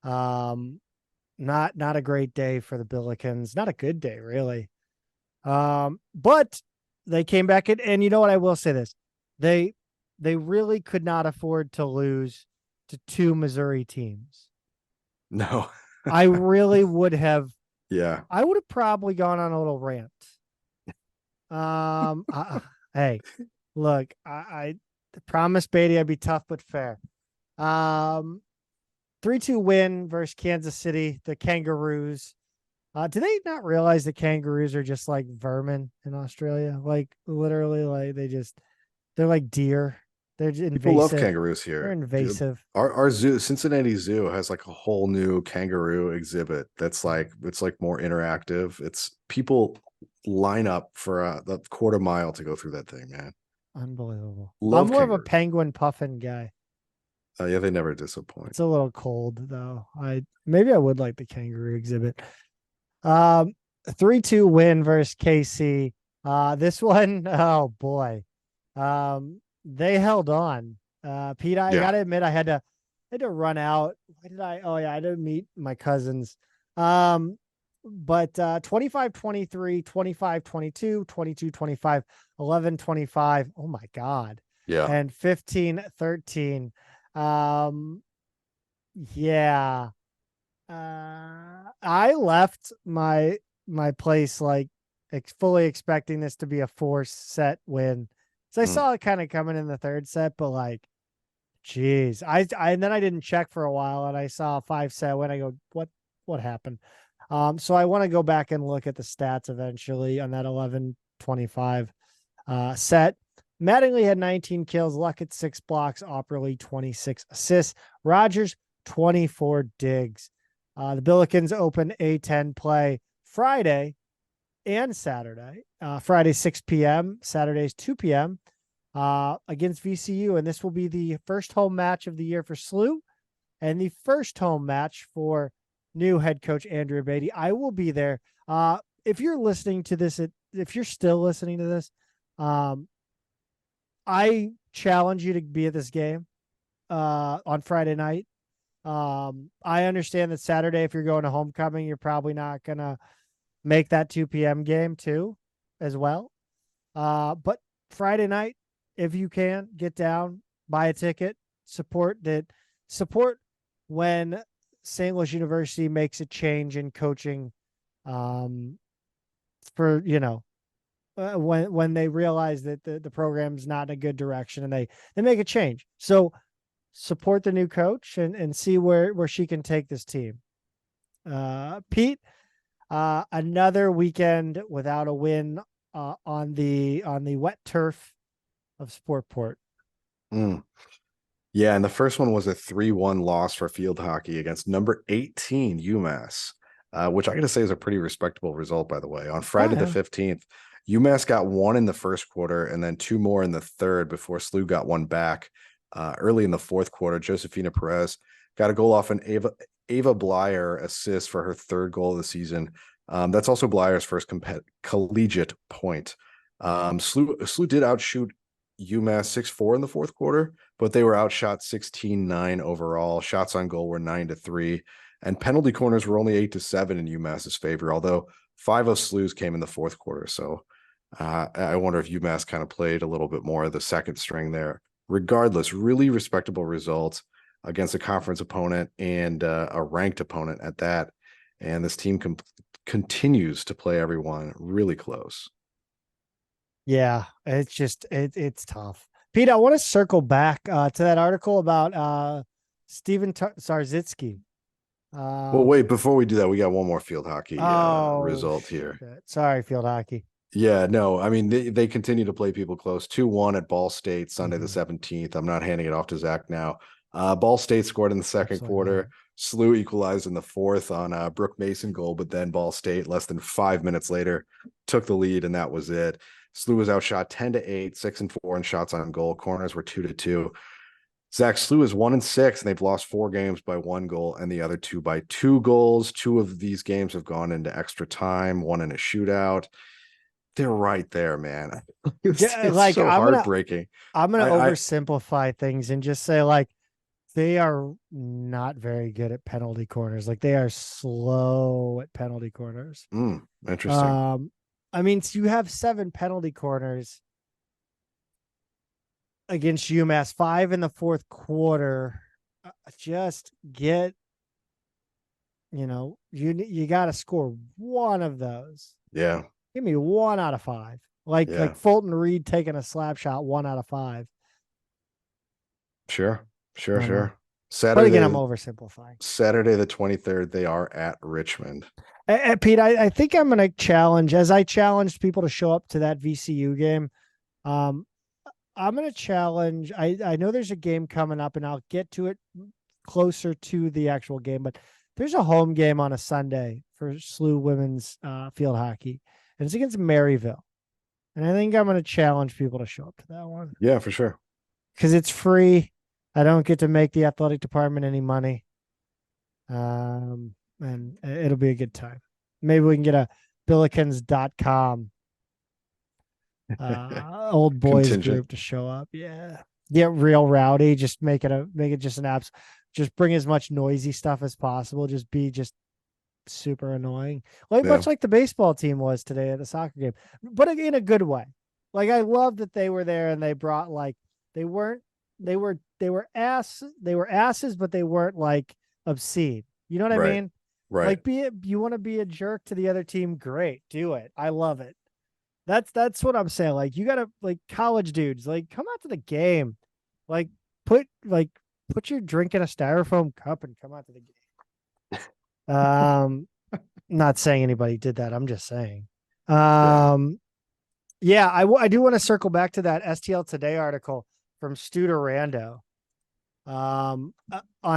[SPEAKER 1] not a great day for the Billikens. Not a good day, really. But they came back and you know what? I will say this: they really could not afford to lose to 2 Missouri teams.
[SPEAKER 2] No,
[SPEAKER 1] I really would have.
[SPEAKER 2] Yeah,
[SPEAKER 1] I would have probably gone on a little rant. Hey, look, I promised Beatty I'd be tough but fair. 3-2 win versus Kansas City, the Kangaroos. Do they not realize the Kangaroos are just like vermin in Australia? Like, literally, like they're like deer. They're invasive.
[SPEAKER 2] People love kangaroos here.
[SPEAKER 1] They're invasive.
[SPEAKER 2] Our zoo, Cincinnati Zoo, has like a whole new kangaroo exhibit that's like, it's like more interactive. It's people line up for a quarter mile to go through that thing, man.
[SPEAKER 1] Unbelievable. I'm more of a penguin puffin guy.
[SPEAKER 2] Yeah, they never disappoint.
[SPEAKER 1] It's a little cold though. Maybe I would like the kangaroo exhibit. 3-2 win versus KC. This one, oh boy. They held on. Pete, I gotta admit, I had to run out. Why did I? Oh yeah, I had to meet my cousins. But 25-23, 25-22, 22-25, 11-25. Oh my God.
[SPEAKER 2] Yeah.
[SPEAKER 1] And 15-13. Yeah. I left my place like fully expecting this to be a 4-set win. So I saw it kind of coming in the third set, but like, geez, and then I didn't check for a while and I saw a 5-set win. I go, what happened? So I want to go back and look at the stats eventually on that 11-25 set. Mattingly had 19 kills, Luckett 6 blocks, Opperly 26 assists, Rogers 24 digs. The Billikens open A10 play Friday and Saturday. Friday 6 p.m., Saturday's 2 p.m. Against VCU, and this will be the first home match of the year for SLU and the first home match for new head coach Andrew Beatty. I will be there. If you're listening to this, if you're still listening to this, I challenge you to be at this game on Friday night. I understand that Saturday, if you're going to homecoming, you're probably not going to make that 2 p.m. game too, as well. But Friday night, if you can, get down, buy a ticket, support when St. Louis University makes a change in coaching, for, when they realize that the program's not in a good direction and they make a change. So support the new coach and see where she can take this team. Pete, another weekend without a win on the wet turf of Sportport.
[SPEAKER 2] Yeah, and the first one was a 3-1 loss for field hockey against number 18 UMass, which I got to say is a pretty respectable result, by the way. On Friday the 15th, UMass got one in the first quarter and then two more in the third before SLU got one back. Early in the fourth quarter, Josefina Perez got a goal off an Ava Blyer assist for her third goal of the season. That's also Blyer's first collegiate point. SLU did outshoot UMass 6-4 in the fourth quarter, but they were outshot 16-9 overall. Shots on goal were 9-3, and penalty corners were only 8-7 in UMass's favor, although 5 of SLU's came in the fourth quarter. So I wonder if UMass kind of played a little bit more of the second string there. Regardless, really respectable results against a conference opponent and a ranked opponent at that. And this team continues to play everyone really close.
[SPEAKER 1] Yeah, it's just it's tough. Pete, I want to circle back to that article about Steven Zarzitsky.
[SPEAKER 2] Well, wait, before we do that, we got one more field hockey result here.
[SPEAKER 1] Sorry, field hockey.
[SPEAKER 2] Yeah, no, I mean, they continue to play people close. 2-1 at Ball State Sunday the 17th. I'm not handing it off to Zach now. Ball State scored in the second quarter. SLU equalized in the fourth on a Brooke Mason goal, but then Ball State, less than 5 minutes later, took the lead, and that was it. SLU was outshot 10-8, 6-4 in shots on goal. Corners were 2-2. Zach, SLU is 1-6, and they've lost 4 games by 1 goal, and the other 2 by 2 goals. 2 of these games have gone into extra time, 1 in a shootout. They're right there, man. It's so heartbreaking.
[SPEAKER 1] I'm gonna oversimplify things and just say, like, they are not very good at penalty corners. Like, they are slow at penalty corners.
[SPEAKER 2] Interesting.
[SPEAKER 1] I mean, so you have 7 penalty corners against UMass, 5 in the fourth quarter. Just get, you got to score one of those.
[SPEAKER 2] Yeah.
[SPEAKER 1] Give me 1 out of 5. Like Fulton Reed taking a slap shot, 1 out of 5.
[SPEAKER 2] Sure. Saturday,
[SPEAKER 1] but again, I'm oversimplifying.
[SPEAKER 2] Saturday the 23rd, they are at Richmond.
[SPEAKER 1] Pete, I think I'm going to challenge, as I challenged people to show up to that VCU game. I'm going to challenge. I know there's a game coming up, and I'll get to it closer to the actual game, but there's a home game on a Sunday for SLU women's field hockey, and it's against Maryville. And I think I'm going to challenge people to show up to that one.
[SPEAKER 2] Yeah, for sure.
[SPEAKER 1] Because it's free. I don't get to make the athletic department any money. And it'll be a good time. Maybe we can get a Billikens.com old boys
[SPEAKER 2] Contingent
[SPEAKER 1] group to show up. Yeah. Get real rowdy. Just make it just an apps. Just bring as much noisy stuff as possible. Just be super annoying. Much like the baseball team was today at the soccer game, but in a good way. Like, I love that they were there and they brought, like, they were asses, but they weren't like obscene. You know what I mean?
[SPEAKER 2] Right.
[SPEAKER 1] Like, you want to be a jerk to the other team? Great. Do it. I love it. That's what I'm saying. Like, you gotta, like, college dudes, like, come out to the game. Like, put your drink in a styrofoam cup and come out to the game. Not saying anybody did that. I'm just saying. Yeah, I do want to circle back to that STL Today article from Stu Durando on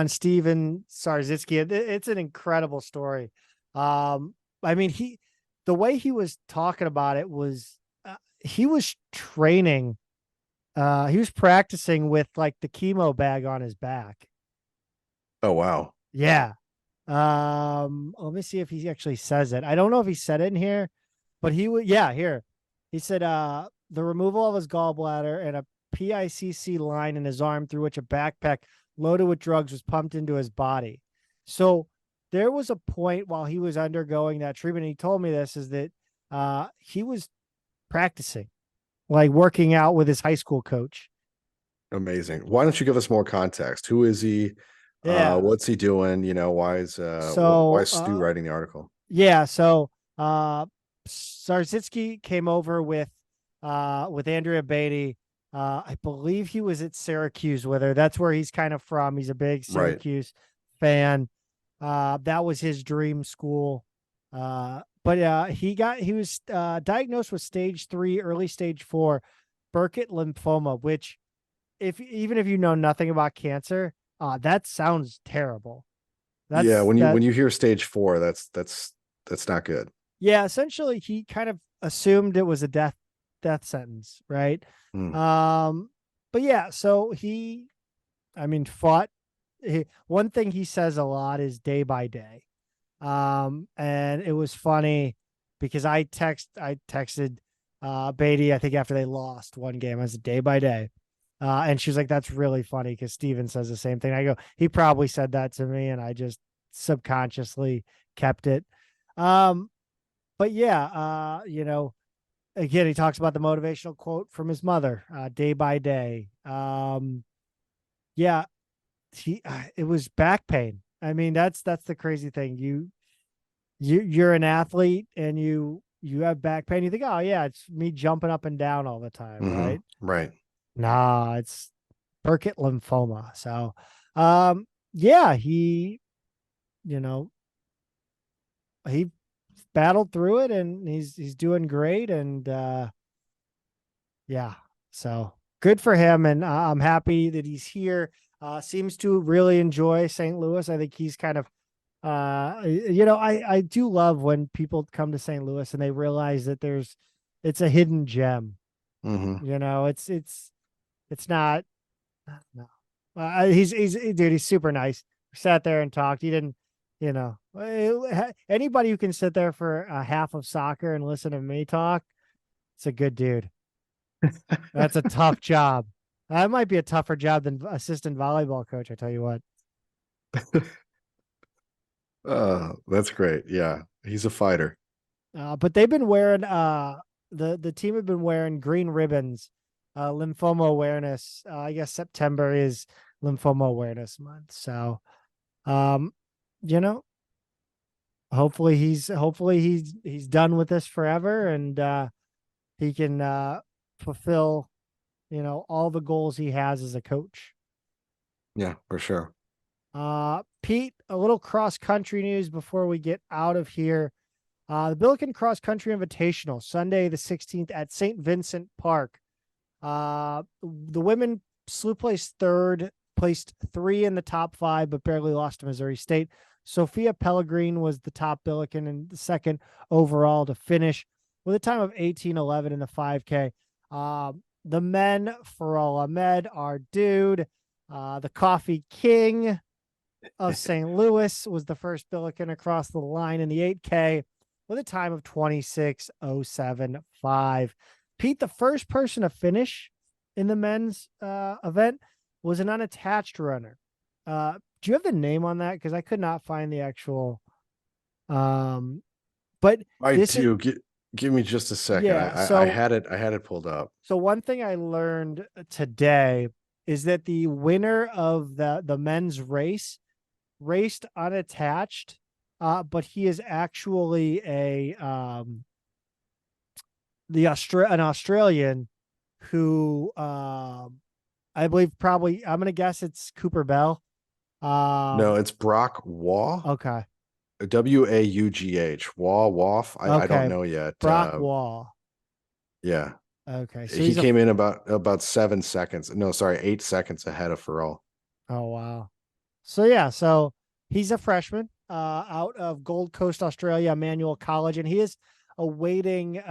[SPEAKER 1] Steven Sarzitsky. It's an incredible story. I mean, the way he was talking about it was he was training, he was practicing with like the chemo bag on his back.
[SPEAKER 2] Oh, wow.
[SPEAKER 1] Yeah. Let me see if he actually says it. I don't know if he said it in here, but he would, yeah, here. He said the removal of his gallbladder and a PICC line in his arm through which a backpack loaded with drugs was pumped into his body. So there was a point while he was undergoing that treatment. He told me this is that he was practicing, like working out with his high school coach.
[SPEAKER 2] Amazing. Why don't you give us more context? Who is he?
[SPEAKER 1] Yeah.
[SPEAKER 2] What's he doing? Why is why is Stu writing the article?
[SPEAKER 1] Yeah, so Sarzitsky came over with Andrea Beatty. I believe he was at Syracuse with her. That's where he's kind of from. He's a big Syracuse fan. That was his dream school. But he was diagnosed with stage 3, early stage 4 Burkitt lymphoma, which even if you know nothing about cancer, that sounds terrible.
[SPEAKER 2] When you hear stage 4, that's not good.
[SPEAKER 1] Yeah, essentially he kind of assumed it was a death sentence, right? But yeah, so fought. One thing he says a lot is day by day. And it was funny because I texted Beatty, I think after they lost one game, as a day by day. And she was like, that's really funny because Steven says the same thing. I go, he probably said that to me, and I just subconsciously kept it. But yeah, again, he talks about the motivational quote from his mother, day by day. Yeah, it was back pain. I mean, that's the crazy thing. You're an athlete and you have back pain. You think, oh yeah, it's me jumping up and down all the time, right?
[SPEAKER 2] Right.
[SPEAKER 1] Nah, it's Burkitt lymphoma. So, yeah, he battled through it and he's doing great. And, yeah, so good for him. And I'm happy that he's here. Seems to really enjoy St. Louis. I think he's kind of, I do love when people come to St. Louis and they realize that it's a hidden gem. It's not, no. He's super nice. Sat there and talked. He didn't, anybody who can sit there for a half of soccer and listen to me talk, it's a good dude. That's a tough job. That might be a tougher job than assistant volleyball coach. I tell you what.
[SPEAKER 2] That's great. Yeah, he's a fighter.
[SPEAKER 1] But they've been wearing the team have been wearing green ribbons, lymphoma awareness. I guess September is lymphoma awareness month. So, hopefully he's done with this forever, and he can fulfill all the goals he has as a coach.
[SPEAKER 2] Yeah, for sure.
[SPEAKER 1] Pete, a little cross country news before we get out of here. The Billiken Cross Country Invitational, Sunday the 16th at St. Vincent Park. The women SLU placed 3rd, placed 3 in the top 5, but barely lost to Missouri State. Sophia Pellegrin was the top Billiken and the 2nd overall to finish with a time of 18:11 in the 5K. The men, Faral Ahmed, our dude, the Coffee King of St. Louis, was the first Billiken across the line in the 8K with a time of 26:07.5. Pete, the first person to finish in the men's event was an unattached runner. Do you have the name on that? Because I could not find the actual. But
[SPEAKER 2] I do. Give me just a second.
[SPEAKER 1] Yeah,
[SPEAKER 2] I had it pulled up.
[SPEAKER 1] So one thing I learned today is that the winner of the men's race raced unattached, but he is actually an Australian who I believe probably, I'm gonna guess it's Cooper Bell.
[SPEAKER 2] No, it's Brock Waugh.
[SPEAKER 1] Okay.
[SPEAKER 2] Waugh. Waugh. I don't know yet.
[SPEAKER 1] Brock Waugh.
[SPEAKER 2] Yeah.
[SPEAKER 1] Okay. So
[SPEAKER 2] He came in about 7 seconds. No, sorry, 8 seconds ahead of Farrell.
[SPEAKER 1] Oh, wow. So, yeah. So he's a freshman out of Gold Coast, Australia, Emmanuel College, and he is awaiting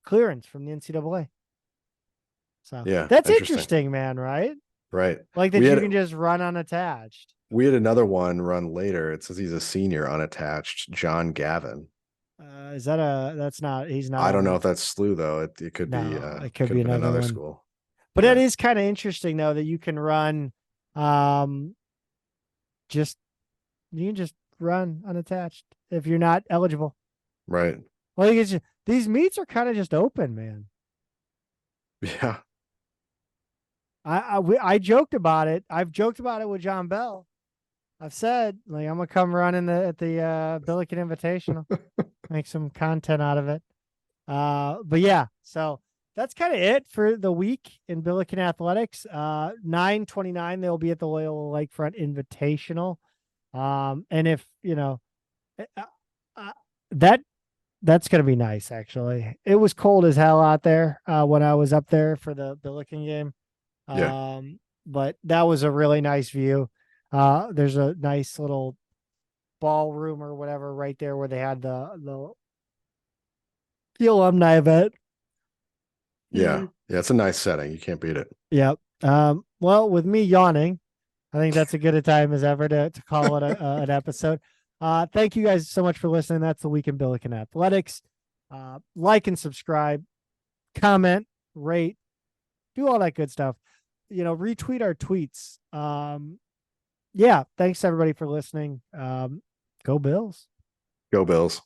[SPEAKER 1] clearance from the NCAA. So
[SPEAKER 2] Yeah.
[SPEAKER 1] that's interesting, man, right?
[SPEAKER 2] Right.
[SPEAKER 1] Like that you can just run unattached.
[SPEAKER 2] We had another one run later. It says he's a senior unattached, John Gavin.
[SPEAKER 1] Is that he's not.
[SPEAKER 2] I don't know if that's SLU though. It could be
[SPEAKER 1] it could be
[SPEAKER 2] have been another
[SPEAKER 1] one.
[SPEAKER 2] school.
[SPEAKER 1] But it is kind of interesting though that you can run you can just run unattached if you're not eligible.
[SPEAKER 2] Right.
[SPEAKER 1] Well, these meets are kind of just open, man.
[SPEAKER 2] Yeah.
[SPEAKER 1] I joked about it. I've joked about it with John Bell. I've said, like, I'm gonna come run at the Billiken Invitational, make some content out of it. But yeah, so that's kind of it for the week in Billiken Athletics. 9/29, they'll be at the Loyola Lakefront Invitational. And if that's gonna be nice. Actually, it was cold as hell out there when I was up there for the Billiken game.
[SPEAKER 2] Yeah.
[SPEAKER 1] But that was a really nice view. There's a nice little ballroom or whatever right there where they had the alumni event.
[SPEAKER 2] Yeah. Yeah. It's a nice setting. You can't beat it.
[SPEAKER 1] Yep. Well, with me yawning, I think that's a good a time as ever to call it an episode. Thank you guys so much for listening. That's the Week in Billiken Athletics. Like and subscribe, comment, rate, do all that good stuff. Retweet our tweets. Yeah, thanks everybody for listening. Go Bills.
[SPEAKER 2] Go Bills.